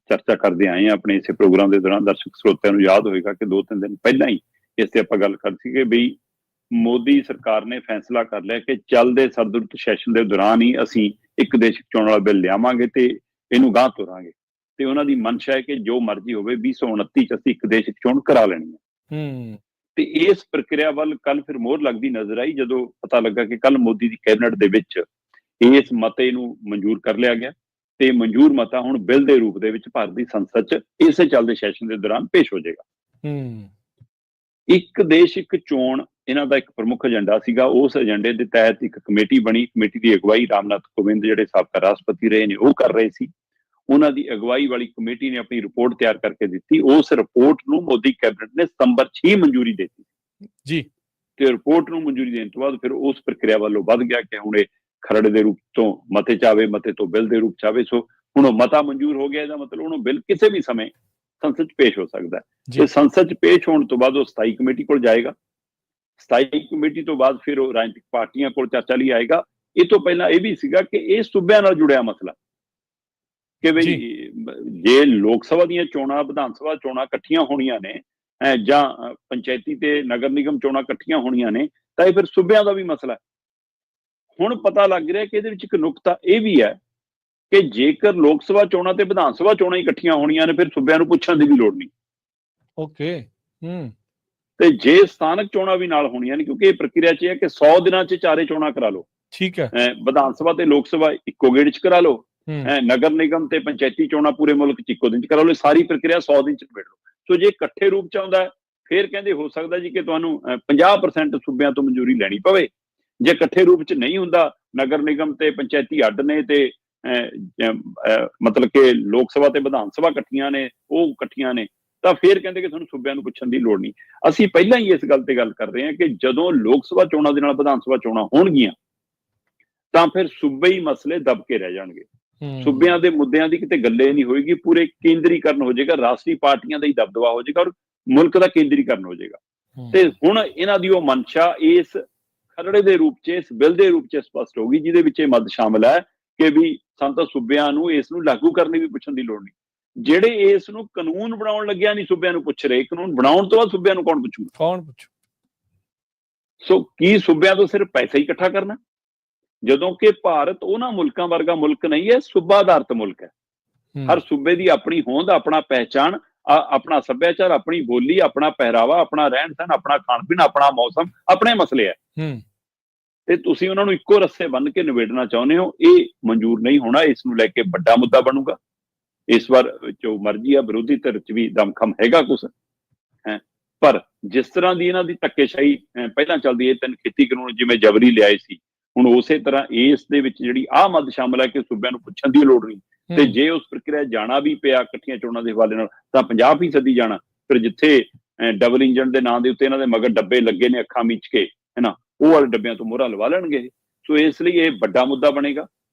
ਚਰਚਾ ਕਰਦੇ ਆਏ ਹਾਂ ਆਪਣੇ ਇਸੇ ਪ੍ਰੋਗਰਾਮ ਦੇ ਦੌਰਾਨ। ਦਰਸ਼ਕ ਸਰੋਤਿਆਂ ਨੂੰ ਯਾਦ ਹੋਵੇਗਾ ਕਿ 2-3 ਦਿਨ ਪਹਿਲਾਂ ਹੀ ਇਸ ਤੇ ਆਪਾਂ ਗੱਲ ਕਰ ਸੀ ਕਿ ਬਈ ਮੋਦੀ ਸਰਕਾਰ ਨੇ ਫੈਸਲਾ ਕਰ ਲਿਆ ਕਿ ਚੱਲਦੇ ਸਰਦਰੁੱਤ ਸੈਸ਼ਨ ਦੇ ਦੌਰਾਨ ਹੀ ਅਸੀਂ ਇੱਕ ਦੇਸ਼ ਚੋਣ ਵਾਲਾ ਬਿੱਲ ਲਿਆਵਾਂਗੇ ਤੇ ਇਹਨੂੰ ਗਾਂਹ ਤੋਰਾਂਗੇ। ਤੇ ਉਹਨਾਂ ਦੀ ਮਨਸ਼ਾ ਹੈ ਕਿ ਜੋ ਮਰਜ਼ੀ ਹੋਵੇ 2029 ਚ ਅਸੀਂ ਇੱਕ ਦੇਸ਼ ਚੋਣ ਕਰਾ ਲੈਣੀ ਹੈ। ਤੇ ਇਸ ਪ੍ਰਕਿਰਿਆ ਵੱਲ ਕੱਲ ਫਿਰ ਮੋਹਰ ਲੱਗਦੀ ਨਜ਼ਰ ਆਈ ਜਦੋਂ ਪਤਾ ਲੱਗਾ ਕਿ ਕੱਲ ਮੋਦੀ ਦੀ ਕੈਬਨਿਟ ਦੇ ਵਿੱਚ ਇਸ ਮਤੇ ਨੂੰ ਮਨਜ਼ੂਰ ਕਰ ਲਿਆ ਗਿਆ, ਤੇ ਮਨਜ਼ੂਰ ਮਤਾ ਹੁਣ ਬਿੱਲ ਦੇ ਰੂਪ ਦੇ ਵਿੱਚ ਭਾਰਤ ਦੀ ਸੰਸਦ 'ਚ ਇਸੇ ਚੱਲਦੇ ਸੈਸ਼ਨ ਦੇ ਦੌਰਾਨ ਪੇਸ਼ ਹੋ ਜਾਏਗਾ। ਇੱਕ ਦੇਸ਼ ਇੱਕ ਚੋਣ ਇਹਨਾਂ ਦਾ ਇੱਕ ਪ੍ਰਮੁੱਖ ਏਜੰਡਾ ਸੀਗਾ। ਉਸ ਏਜੰਡੇ ਦੇ ਤਹਿਤ ਇੱਕ ਕਮੇਟੀ ਬਣੀ। ਕਮੇਟੀ ਦੀ ਅਗਵਾਈ ਰਾਮਨਾਥ ਕੋਵਿੰਦ ਜਿਹੜੇ ਸਾਬਕਾ ਰਾਸ਼ਟਰਪਤੀ ਰਹੇ ਨੇ ਉਹ ਕਰ ਰਹੇ ਸੀ। ਉਹਨਾਂ ਦੀ ਅਗਵਾਈ ਵਾਲੀ ਕਮੇਟੀ ਨੇ ਆਪਣੀ ਰਿਪੋਰਟ ਤਿਆਰ ਕਰਕੇ ਦਿੱਤੀ। ਉਸ ਰਿਪੋਰਟ ਨੂੰ ਮੋਦੀ ਕੈਬਨਿਟ ਨੇ ਸਤੰਬਰ 6 ਮਨਜ਼ੂਰੀ ਦੇ ਦਿੱਤੀ ਜੀ। ਤੇ ਰਿਪੋਰਟ ਨੂੰ ਮਨਜ਼ੂਰੀ ਦੇਣ ਤੋਂ ਬਾਅਦ ਫਿਰ ਉਸ ਪ੍ਰਕਿਰਿਆ ਵੱਲੋਂ ਵੱਧ ਗਿਆ ਕਿ ਹੁਣ ਇਹ ਖਰੜੇ ਦੇ ਰੂਪ ਤੋਂ ਮਤੇ 'ਚ ਆਵੇ, ਮਤੇ ਤੋਂ ਬਿੱਲ ਦੇ ਰੂਪ 'ਚ ਆਵੇ। ਸੋ ਹੁਣ ਉਹ ਮਤਾ ਮਨਜ਼ੂਰ ਹੋ ਗਿਆ, ਇਹਦਾ ਮਤਲਬ ਉਹਨੂੰ ਬਿੱਲ ਕਿਸੇ ਵੀ ਸਮੇਂ ਸੰਸਦ 'ਚ ਪੇਸ਼ ਹੋ ਸਕਦਾ ਹੈ। ਤੇ ਸੰਸਦ 'ਚ ਪੇਸ਼ ਹੋਣ ਤੋਂ ਬਾਅਦ ਉਹ ਸਥਾਈ ਕਮੇਟੀ ਕੋਲ ਜਾਏਗਾ। ਸਥਾਈ ਕਮੇਟੀ ਤੋਂ ਬਾਅਦ ਫਿਰ ਉਹ ਰਾਜਨੀਤਿਕ ਪਾਰਟੀਆਂ ਕੋਲ ਚਰਚਾ ਲਈ ਆਏਗਾ। ਇਹ ਤੋਂ ਪਹਿਲਾਂ ਇਹ ਵੀ ਸੀਗਾ ਕਿ ਇਹ ਸੂਬਿਆਂ ਨਾਲ ਜੁੜਿਆ ਮਸਲਾ ਕਿ ਬਈ ਜੇ ਲੋਕ ਸਭਾ ਦੀਆਂ ਚੋਣਾਂ, ਵਿਧਾਨ ਸਭਾ ਚੋਣਾਂ ਇਕੱਠੀਆਂ ਹੋਣੀਆਂ ਨੇ ਜਾਂ ਪੰਚਾਇਤੀ ਤੇ ਨਗਰ ਨਿਗਮ ਚੋਣਾਂ ਇਕੱਠੀਆਂ ਹੋਣੀਆਂ ਨੇ ਤਾਂ ਇਹ ਫਿਰ ਸੂਬਿਆਂ ਦਾ ਵੀ ਮਸਲਾ ਹੈ। ਹੁਣ ਪਤਾ ਲੱਗ ਰਿਹਾ ਕਿ ਇਹਦੇ ਵਿੱਚ ਇੱਕ ਨੁਕਤਾ ਇਹ ਵੀ ਹੈ ਕਿ ਜੇਕਰ ਲੋਕ ਸਭਾ ਚੋਣਾਂ ਤੇ ਵਿਧਾਨ ਸਭਾ ਚੋਣਾਂ ਇਕੱਠੀਆਂ ਹੋਣੀਆਂ ਨੇ ਫਿਰ ਸੂਬਿਆਂ ਨੂੰ ਪੁੱਛਣ ਦੀ ਵੀ ਲੋੜ ਨਹੀਂ। ਤੇ ਜੇ ਸਥਾਨਕ ਚੋਣਾਂ ਵੀ ਨਾਲ ਹੋਣੀਆਂ ਨੇ, ਕਿਉਂਕਿ ਇਹ ਪ੍ਰਕਿਰਿਆ 'ਚ ਹੈ ਕਿ 100 ਦਿਨਾਂ 'ਚ ਚਾਰੇ ਚੋਣਾਂ ਕਰਾ ਲਓ। ਠੀਕ ਹੈ, ਵਿਧਾਨ ਸਭਾ ਤੇ ਲੋਕ ਸਭਾ ਇੱਕੋ ਗੇੜ 'ਚ ਕਰਾ ਲਓ, ਨਗਰ ਨਿਗਮ ਤੇ ਪੰਚਾਇਤੀ ਚੋਣਾਂ ਪੂਰੇ ਮੁਲਕ 'ਚ ਇੱਕੋ ਦਿਨ 'ਚ ਕਰਾ ਲਓ। ਸਾਰੀ ਪ੍ਰਕਿਰਿਆ 100 ਦਿਨ 'ਚ ਨਿਬੇੜ ਲਓ। ਸੋ ਜੇ ਇਕੱਠੇ ਰੂਪ 'ਚ ਆਉਂਦਾ ਫਿਰ ਕਹਿੰਦੇ ਹੋ ਸਕਦਾ ਜੀ ਕਿ ਤੁਹਾਨੂੰ 50% ਸੂਬਿਆਂ ਤੋਂ ਮਨਜ਼ੂਰੀ ਲੈਣੀ ਪਵੇ। ਜੇ ਇਕੱਠੇ ਰੂਪ 'ਚ ਨਹੀਂ ਹੁੰਦਾ, ਨਗਰ ਨਿਗਮ ਤੇ ਪੰਚਾਇਤੀ ਅੱਡ ਨੇ ਤੇ ਮਤਲਬ ਕਿ ਲੋਕ ਸਭਾ ਤੇ ਵਿਧਾਨ ਸਭਾ ਇਕੱਠੀਆਂ ਨੇ, ਉਹ ਇਕੱਠੀਆਂ ਨੇ, ਤਾਂ ਫਿਰ ਕਹਿੰਦੇ ਕਿ ਤੁਹਾਨੂੰ ਸੂਬਿਆਂ ਨੂੰ ਪੁੱਛਣ ਦੀ ਲੋੜ ਨਹੀਂ। ਅਸੀਂ ਪਹਿਲਾਂ ਹੀ ਇਸ ਗੱਲ ਤੇ ਗੱਲ ਕਰ ਰਹੇ ਹਾਂ ਕਿ ਜਦੋਂ ਲੋਕ ਸਭਾ ਚੋਣਾਂ ਦੇ ਨਾਲ ਵਿਧਾਨ ਸਭਾ ਚੋਣਾਂ ਹੋਣਗੀਆਂ ਤਾਂ ਫਿਰ ਸੂਬਈ ਮਸਲੇ ਦਬ ਕੇ ਰਹਿ ਜਾਣਗੇ। ਸੂਬਿਆਂ ਦੇ ਮੁੱਦਿਆਂ ਦੀ ਕਿਤੇ ਗੱਲੇ ਨਹੀਂ ਹੋਏਗੀ। ਪੂਰੇ ਕੇਂਦਰੀਕਰਨ ਹੋ ਜਾਏਗਾ, ਰਾਸ਼ਟਰੀ ਪਾਰਟੀਆਂ ਦਾ ਹੀ ਦਬਦਬਾ ਹੋ ਜਾਏਗਾ ਔਰ ਮੁਲਕ ਦਾ ਕੇਂਦਰੀਕਰਨ ਹੋ ਜਾਏਗਾ। ਤੇ ਹੁਣ ਇਹਨਾਂ ਦੀ ਉਹ ਮਨਸ਼ਾ ਇਸ ਖਰੜੇ ਦੇ ਰੂਪ 'ਚ, ਇਸ ਬਿੱਲ ਦੇ ਰੂਪ 'ਚ ਸਪਸ਼ਟ ਹੋ ਗਈ, ਜਿਹਦੇ ਵਿੱਚ ਇਹ ਮੱਦ ਸ਼ਾਮਲ ਹੈ ਕਿ ਵੀ ਸਾਨੂੰ ਤਾਂ ਸੂਬਿਆਂ ਨੂੰ ਇਸ ਨੂੰ ਲਾਗੂ ਕਰਨ ਦੀ ਵੀ ਪੁੱਛਣ ਦੀ ਲੋੜ ਨਹੀਂ। ਜਿਹੜੇ ਇਸ ਨੂੰ ਕਾਨੂੰਨ ਬਣਾਉਣ ਲੱਗਿਆ ਨਹੀਂ ਸੂਬਿਆਂ ਨੂੰ ਪੁੱਛ ਰਹੇ, ਕਾਨੂੰਨ ਬਣਾਉਣ ਤੋਂ ਬਾਅਦ ਸੂਬਿਆਂ ਨੂੰ ਕੌਣ ਪੁੱਛੂ? ਸੋ ਕੀ ਸੂਬਿਆਂ ਤੋਂ ਸਿਰਫ ਪੈਸਾ ਹੀ ਇਕੱਠਾ ਕਰਨਾ? ਜਦੋਂ ਕਿ ਭਾਰਤ ਉਹਨਾਂ ਮੁਲਕਾਂ ਵਰਗਾ ਮੁਲਕ ਨਹੀਂ ਹੈ, ਸੂਬਾ ਆਧਾਰਿਤ ਮੁਲਕ ਹੈ। ਹਰ ਸੂਬੇ ਦੀ ਆਪਣੀ ਹੋਂਦ, ਆਪਣਾ ਪਹਿਚਾਣ, ਆਪਣਾ ਸੱਭਿਆਚਾਰ, ਆਪਣੀ ਬੋਲੀ, ਆਪਣਾ ਪਹਿਰਾਵਾ, ਆਪਣਾ ਰਹਿਣ ਸਹਿਣ, ਆਪਣਾ ਖਾਣ ਪੀਣ, ਆਪਣਾ ਮੌਸਮ, ਆਪਣੇ ਮਸਲੇ ਹੈ। ਤੇ ਤੁਸੀਂ ਉਹਨਾਂ ਨੂੰ ਇੱਕੋ ਰੱਸੇ ਬੰਨ੍ਹ ਕੇ ਨਿਬੇੜਨਾ ਚਾਹੁੰਦੇ ਹੋ, ਇਹ ਮਨਜ਼ੂਰ ਨਹੀਂ ਹੋਣਾ। ਇਸ ਨੂੰ ਲੈ ਕੇ ਵੱਡਾ ਮੁੱਦਾ ਬਣੂਗਾ। ਇਸ ਵਾਰ ਜੋ ਮਰਜ਼ੀ ਆ, ਵਿਰੋਧੀ ਧਿਰ 'ਚ ਵੀ ਦਮਖਮ ਹੈਗਾ ਕੁਛ ਹੈ, ਪਰ ਜਿਸ ਤਰ੍ਹਾਂ ਦੀ ਇਹਨਾਂ ਦੀ ਧੱਕੇਸ਼ਾਹੀ ਪਹਿਲਾਂ ਚੱਲਦੀ ਹੈ, 3 ਖੇਤੀ ਕਾਨੂੰਨ ਜਿਵੇਂ ਜਬਰੀ ਲਿਆਏ ਸੀ, ਹੁਣ ਉਸੇ ਤਰ੍ਹਾਂ ਇਸ ਦੇ ਵਿੱਚ ਜਿਹੜੀ ਆਹ ਮੱਦ ਸ਼ਾਮਲ ਹੈ ਕਿ ਸੂਬਿਆਂ ਨੂੰ ਪੁੱਛਣ ਦੀ ਲੋੜ ਨਹੀਂ। ਤੇ ਜੇ ਉਸ ਪ੍ਰਕਿਰਿਆ ਜਾਣਾ ਵੀ ਪਿਆ ਇਕੱਠੀਆਂ ਚੋਣਾਂ ਦੇ ਹਵਾਲੇ ਨਾਲ ਤਾਂ 50% ਜਾਣਾ। ਫਿਰ ਜਿੱਥੇ ਡਬਲ ਇੰਜਨ ਦੇ ਨਾਂ ਦੇ ਉੱਤੇ ਇਹਨਾਂ ਦੇ ਮਗਰ ਡੱਬੇ ਲੱਗੇ ਨੇ ਅੱਖਾਂ ਮੀਚ ਕੇ, ਹੈਨਾ, ਉਹ ਵਾਲੇ ਡੱਬਿਆਂ ਤੋਂ ਮੋਹਰਾਂ ਲਵਾ ਲੈਣਗੇ। ਸੋ ਇਸ ਲਈ ਇਹ ਵੱਡਾ ਮੁੱਦਾ ਬਣੇਗਾ।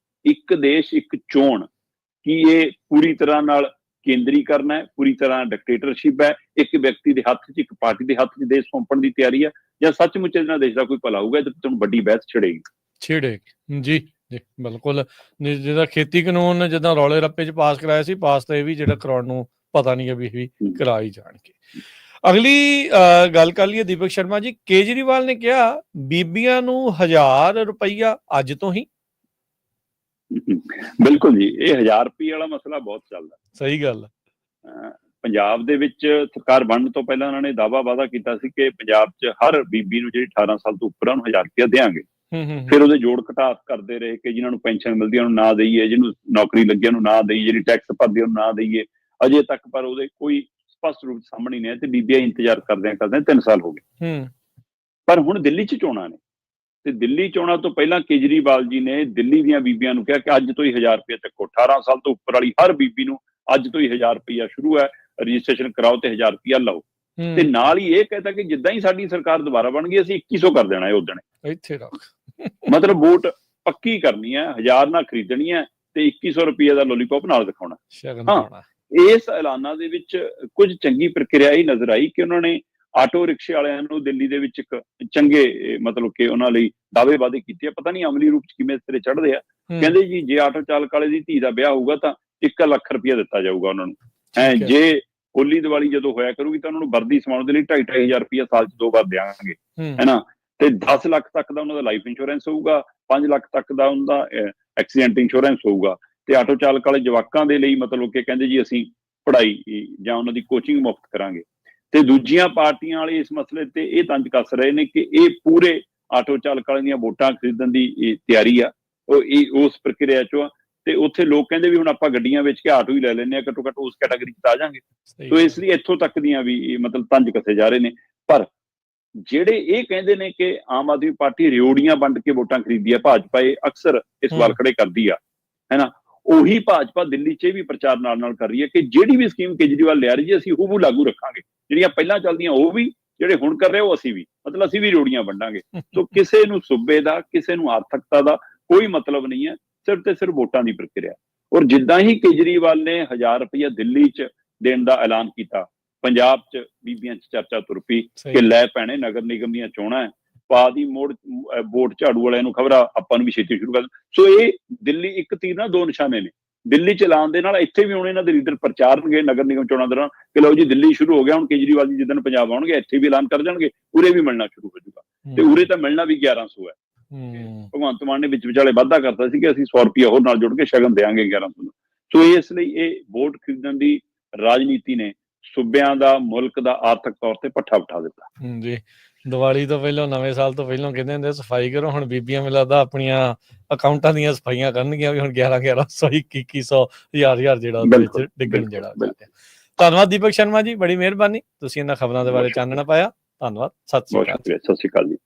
ਇੱਕ ਦੇਸ਼ ਇੱਕ ਚੋਣ, ਕੀ ਇਹ ਪੂਰੀ ਤਰ੍ਹਾਂ ਨਾਲ ਕੇਂਦਰੀਕਰਨ ਹੈ, ਪੂਰੀ ਤਰ੍ਹਾਂ ਡਿਕਟੇਟਰਸ਼ਿਪ ਹੈ, ਇੱਕ ਵਿਅਕਤੀ ਦੇ ਹੱਥ 'ਚ, ਇੱਕ ਪਾਰਟੀ ਦੇ ਹੱਥ 'ਚ ਦੇਸ਼ ਸੌਂਪਣ ਦੀ ਤਿਆਰੀ ਹੈ, ਜਾਂ ਸੱਚਮੁੱਚ ਇਹਨਾਂ ਦੇਸ਼ ਦਾ ਕੋਈ ਭਲਾ ਹੋਊਗਾ? ਤੇ ਤੁਹਾਨੂੰ ਵੱਡੀ ਬਹਿਸ ਛਿੜੇਗੀ ਜੀ ਜੀ ਬਿਲਕੁਲ। ਜਿਹਦਾ ਖੇਤੀ ਕਾਨੂੰਨ ਜਿੱਦਾਂ ਰੌਲੇ ਰੱਪੇ 'ਚ ਪਾਸ ਕਰਾਇਆ ਸੀ, ਪਾਸ ਤਾਂ ਇਹ ਵੀ ਜਿਹੜਾ ਕਰਾਉਣ ਨੂੰ ਪਤਾ ਨਹੀਂ ਹੈ ਵੀ ਕਰਾ ਹੀ ਜਾਣਗੇ। ਅਗਲੀ ਗੱਲ ਕਰ ਲਈਏ ਦੀਪਕ ਸ਼ਰਮਾ ਜੀ। ਕੇਜਰੀਵਾਲ ਨੇ ਕਿਹਾ ਬੀਬੀਆਂ ਨੂੰ 1000 ਰੁਪਈਆ ਅੱਜ ਤੋਂ ਹੀ। ਬਿਲਕੁਲ ਜੀ, ਇਹ 1000 ਰੁਪਏ ਵਾਲਾ ਮਸਲਾ ਬਹੁਤ ਚੱਲਦਾ। ਸਹੀ ਗੱਲ। ਪੰਜਾਬ ਦੇ ਵਿੱਚ ਸਰਕਾਰ ਬਣਨ ਤੋਂ ਪਹਿਲਾਂ ਉਹਨਾਂ ਨੇ ਦਾਅਵਾ ਵਾਅਦਾ ਕੀਤਾ ਸੀ ਕਿ ਪੰਜਾਬ 'ਚ ਹਰ ਬੀਬੀ ਨੂੰ ਜਿਹੜੀ 18 ਸਾਲ ਤੋਂ ਉੱਪਰ, ਉਹਨੂੰ 1000 ਰੁਪਇਆ ਦੇਵਾਂਗੇ। ਫਿਰ ਉਹਦੇ ਜੋੜ ਘਟਾਅ ਕਰਦੇ ਰਹੇ ਕਿ ਜਿਹਨਾਂ ਨੂੰ ਪੈਨਸ਼ਨ ਮਿਲਦੀ ਉਹਨੂੰ ਨਾ ਦਈਏ, ਜਿਹਨੂੰ ਨੌਕਰੀ ਲੱਗੀ ਉਹਨੂੰ ਨਾ ਦਈਏ, ਜਿਹੜੀ ਟੈਕਸ ਭਰਦੀ ਉਹਨੂੰ ਨਾ ਦਈਏ। ਅਜੇ ਤੱਕ ਪਰ ਉਹਦੇ ਕੋਈ ਸਪਸ਼ਟ ਰੂਪ ਸਾਹਮਣੇ ਨਹੀਂ ਆਇਆ ਤੇ ਬੀਬੀਆਂ ਇੰਤਜ਼ਾਰ ਕਰਦਿਆਂ 3 ਸਾਲ ਹੋ ਗਏ। ਪਰ ਹੁਣ ਦਿੱਲੀ 'ਚ ਚੋਣਾਂ ਨੇ, ਤੇ ਦਿੱਲੀ ਚੋਣਾਂ ਤੋਂ ਪਹਿਲਾਂ ਕੇਜਰੀਵਾਲ ਜੀ ਨੇ ਦਿੱਲੀ ਦੀਆਂ ਬੀਬੀਆਂ ਨੂੰ ਕਿਹਾ ਕਿ ਅੱਜ ਤੋਂ ਹੀ 1000 ਰੁਪਇਆ ਚੱਕੋ। 18 ਸਾਲ ਤੋਂ ਉੱਪਰ ਵਾਲੀ ਹਰ ਬੀਬੀ ਨੂੰ ਅੱਜ ਤੋਂ ਹੀ 1000 ਰੁਪਇਆ ਸ਼ੁਰੂ ਹੈ, ਰਜਿਸਟ੍ਰੇਸ਼ਨ ਕਰਾਓ ਤੇ 1000 ਰੁਪਇਆ ਲਓ। ਤੇ ਨਾਲ ਹੀ ਇਹ ਕਹਿੰਦਾ ਕਿ ਜਿੱਦਾਂ ਹੀ ਸਾਡੀ ਸਰਕਾਰ ਦੁਬਾਰਾ ਬਣ ਗਈ ਅਸੀਂ 2100 ਕਰ ਦੇਣਾ ਹੈ ਉਦਣ। ਇੱਥੇ ਰੱਖ ਮਤਲਬ ਵੋਟ ਪੱਕੀ ਕਰਨੀ ਹੈ, 1000 ਨਾਲ ਖਰੀਦਣੀ ਹੈ ਤੇ 2100 ਰੁਪਏ ਦਾ ਲੋਲੀਪੌਪ ਨਾਲ ਦਿਖਾਉਣਾ। ਹਾਂ, ਇਸ ਐਲਾਨਾਂ ਦੇ ਵਿੱਚ ਕੁਝ ਚੰਗੀ ਪ੍ਰਕਿਰਿਆ ਹੀ ਨਜ਼ਰ ਆਈ ਕਿ ਉਹਨਾਂ ਨੇ ਆਟੋ ਰਿਕਸ਼ੇ ਵਾਲਿਆਂ ਨੂੰ ਦਿੱਲੀ ਦੇ ਵਿੱਚ ਇੱਕ ਚੰਗੇ ਮਤਲਬ ਕਿ ਉਹਨਾਂ ਲਈ ਦਾਅਵੇ ਵਾਅਦੇ ਕੀਤੇ ਆ। ਪਤਾ ਨਹੀਂ ਅਮਲੀ ਰੂਪ 'ਚ ਕਿਵੇਂ ਸਿਰੇ ਚੜ੍ਹਦੇ ਆ। ਕਹਿੰਦੇ ਜੀ ਜੇ ਆਟੋ ਚਾਲਕ ਵਾਲੇ ਦੀ ਧੀ ਦਾ ਵਿਆਹ ਹੋਊਗਾ ਤਾਂ 1 ਲੱਖ ਰੁਪਇਆ ਦਿੱਤਾ ਜਾਊਗਾ ਉਹਨਾਂ ਨੂੰ। ਜੇ ਹੋਲੀ ਦੀਵਾਲੀ ਜਦੋਂ ਹੋਇਆ ਕਰੂਗੀ ਤਾਂ ਉਹਨਾਂ ਨੂੰ ਵਰਦੀ ਸਮਾਉਣ ਦੇ ਲਈ 2.5-2.5 ਰੁਪਇਆ ਸਾਲ 'ਚ 2 ਵਾਰ ਦਿਆਂਗੇ, ਹੈਨਾ। ਤੇ 10 ਲੱਖ ਤੱਕ ਦਾ ਉਹਨਾਂ ਦਾ ਲਾਈਫ ਇੰਸ਼ੋਰੈਂਸ ਹੋਊਗਾ, 5 ਲੱਖ ਤੱਕ ਦਾ ਉਹਨਾਂ ਦਾ ਐਕਸੀਡੈਂਟ ਇੰਸ਼ੋਰੈਂਸ ਹੋਊਗਾ। ਤੇ ਆਟੋ ਚਾਲਕ ਵਾਲੇ ਜਵਾਕਾਂ ਦੇ ਲਈ ਮਤਲਬ ਕਿ ਕਹਿੰਦੇ ਜੀ ਅਸੀਂ ਪੜ੍ਹਾਈ ਜਾਂ ਉਹਨਾਂ ਦੀ ਕੋਚਿੰਗ ਮੁਫਤ ਕਰਾਂਗੇ। ਤੇ ਦੂਜੀਆਂ ਪਾਰਟੀਆਂ ਵਾਲੇ ਇਸ ਮਸਲੇ ਤੇ ਇਹ ਤੰਜ ਕੱਸ ਰਹੇ ਨੇ ਕਿ ਇਹ ਪੂਰੇ ਆਟੋ ਚਾਲਕ ਵਾਲਿਆਂ ਦੀਆਂ ਵੋਟਾਂ ਖਰੀਦਣ ਦੀ ਤਿਆਰੀ ਆ, ਉਹ ਉਸ ਪ੍ਰਕਿਰਿਆ 'ਚੋਂ ਆ। ਤੇ ਉੱਥੇ ਲੋਕ ਕਹਿੰਦੇ ਵੀ ਹੁਣ ਆਪਾਂ ਗੱਡੀਆਂ ਵੇਚ ਕੇ ਆਟੋ ਹੀ ਲੈ ਲੈਂਦੇ ਹਾਂ, ਘੱਟੋ ਘੱਟ ਉਸ ਕੈਟਾਗਰੀ 'ਚ ਆ ਜਾਵਾਂਗੇ। ਸੋ ਇਸ ਲਈ ਇੱਥੋਂ ਤੱਕ ਦੀਆਂ ਵੀ ਮਤਲਬ ਤੰਜ ਕੱਸੇ ਜਾ ਰਹੇ ਨੇ। ਪਰ ਜਿਹੜੇ ਇਹ ਕਹਿੰਦੇ ਨੇ ਕਿ ਆਮ ਆਦਮੀ ਪਾਰਟੀ ਰਿਓੜੀਆਂ ਵੰਡ ਕੇ ਵੋਟਾਂ ਖਰੀਦੀ ਆ, ਭਾਜਪਾ ਇਹ ਅਕਸਰ ਇਹ ਸਵਾਲ ਖੜੇ ਕਰਦੀ ਆ, ਹੈਨਾ। ਉਹੀ ਭਾਜਪਾ ਦਿੱਲੀ 'ਚ ਵੀ ਪ੍ਰਚਾਰ ਨਾਲ ਕਰ ਰਹੀ ਹੈ ਕਿ ਜਿਹੜੀ ਵੀ ਸਕੀਮ ਕੇਜਰੀਵਾਲ ਲਿਆ ਰਹੀ ਜੀ ਅਸੀਂ ਉਹ ਲਾਗੂ ਰੱਖਾਂਗੇ, ਜਿਹੜੀਆਂ ਪਹਿਲਾਂ ਚੱਲਦੀਆਂ ਉਹ ਵੀ, ਜਿਹੜੇ ਹੁਣ ਕਰ ਰਹੇ ਉਹ ਅਸੀਂ ਵੀ, ਮਤਲਬ ਅਸੀਂ ਵੀ ਰਿਓੜੀਆਂ ਵੰਡਾਂਗੇ। ਸੋ ਕਿਸੇ ਨੂੰ ਸੂਬੇ ਦਾ, ਕਿਸੇ ਨੂੰ ਆਰਥਿਕਤਾ ਦਾ ਕੋਈ ਮਤਲਬ ਨਹੀਂ ਹੈ, ਸਿਰਫ ਤੇ ਸਿਰਫ ਵੋਟਾਂ ਦੀ ਪ੍ਰਕਿਰਿਆ। ਔਰ ਜਿੱਦਾਂ ਹੀ ਕੇਜਰੀਵਾਲ ਨੇ 1000 ਰੁਪਇਆ ਦਿੱਲੀ 'ਚ ਦੇਣ ਦਾ ਐਲਾਨ ਕੀਤਾ, ਪੰਜਾਬ 'ਚ ਬੀਬੀਆਂ 'ਚ ਚਰਚਾ ਤੁਰ ਪਈ ਕਿ ਲੈ ਭੈਣੇ ਨਗਰ ਨਿਗਮ ਦੀਆਂ ਚੋਣਾਂ ਹੈ, ਪਾ ਦੀ ਮੋੜ ਵੋਟ ਝਾੜੂ ਵਾਲਿਆਂ ਨੂੰ, ਖਬਰ ਆਪਾਂ ਨੂੰ ਵੀ ਛੇਤੀ ਸ਼ੁਰੂ ਕਰ। ਸੋ ਇਹ ਦਿੱਲੀ ਇੱਕ ਤੀਰ ਨਾਲ 2 ਨਿਸ਼ਾਨੇ ਨੇ। ਦਿੱਲੀ 'ਚ ਐਲਾਨ ਦੇ ਨਾਲ ਇੱਥੇ ਵੀ ਹੁਣ ਇਹਨਾਂ ਦੇ ਲੀਡਰ ਪ੍ਰਚਾਰਨਗੇ ਨਗਰ ਨਿਗਮ ਚੋਣਾਂ ਦੌਰਾਨ ਕਿ ਲਓ ਜੀ ਦਿੱਲੀ ਸ਼ੁਰੂ ਹੋ ਗਿਆ, ਹੁਣ ਕੇਜਰੀਵਾਲ ਜੀ ਜਿੱਦਣ ਪੰਜਾਬ ਆਉਣਗੇ ਇੱਥੇ ਵੀ ਐਲਾਨ ਕਰ ਜਾਣਗੇ, ਉਰੇ ਵੀ ਮਿਲਣਾ ਸ਼ੁਰੂ ਹੋ ਜਾਊਗਾ। ਤੇ ਉਰੇ ਤਾਂ ਮਿਲਣਾ ਵੀ 1100 ਹੈ। ਭਗਵੰਤ ਮਾਨ ਨੇ ਵਿੱਚ ਵਿਚਾਲੇ ਵਾਅਦਾ ਕਰਤਾ ਸੀ ਕਿ ਅਸੀਂ 100 ਰੁਪਇਆ ਹੋਰ ਨਾਲ ਜੁੜ ਕੇ ਸ਼ਗਨ ਦੇਵਾਂਗੇ 1100 ਨੂੰ। ਸੋ ਇਸ ਲਈ ਇਹ ਵੋਟ ਖਰੀਦਣ ਦੀ ਰਾਜਨੀਤੀ ਨੇ ਸੂਬਿਆਂ ਦਾ, ਮੁਲਕ ਦਾ ਆਰਥਿਕ ਤੌਰ ਤੇ ਪੱਠਾ ਬਿਠਾ ਦਿੱਤਾ। ਜੀ, ਦੀਵਾਲੀ ਤੋਂ ਪਹਿਲਾਂ, ਨਵੇਂ ਸਾਲ ਤੋਂ ਪਹਿਲਾਂ ਕਹਿੰਦੇ ਹੁੰਦੇ ਸਫਾਈ ਕਰੋ, ਹੁਣ ਬੀਬੀਆਂ ਮੈਨੂੰ ਲੱਗਦਾ ਆਪਣੀਆਂ ਅਕਾਊਂਟਾਂ ਦੀਆਂ ਸਫਾਈਆਂ ਕਰਨਗੀਆਂ ਵੀ ਹੁਣ 1100 2100 1000 ਜਿਹੜਾ ਵਿੱਚ ਡਿੱਗਣ ਜਿਹੜਾ। ਧੰਨਵਾਦ ਦੀਪਕ ਸ਼ਰਮਾ ਜੀ, ਬੜੀ ਮਿਹਰਬਾਨੀ, ਤੁਸੀਂ ਇਹਨਾਂ ਖਬਰਾਂ ਦੇ ਬਾਰੇ ਚਾਨਣਾ ਪਾਇਆ। ਧੰਨਵਾਦ, ਸਤਿ ਸ਼੍ਰੀ ਅਕਾਲ ਜੀ।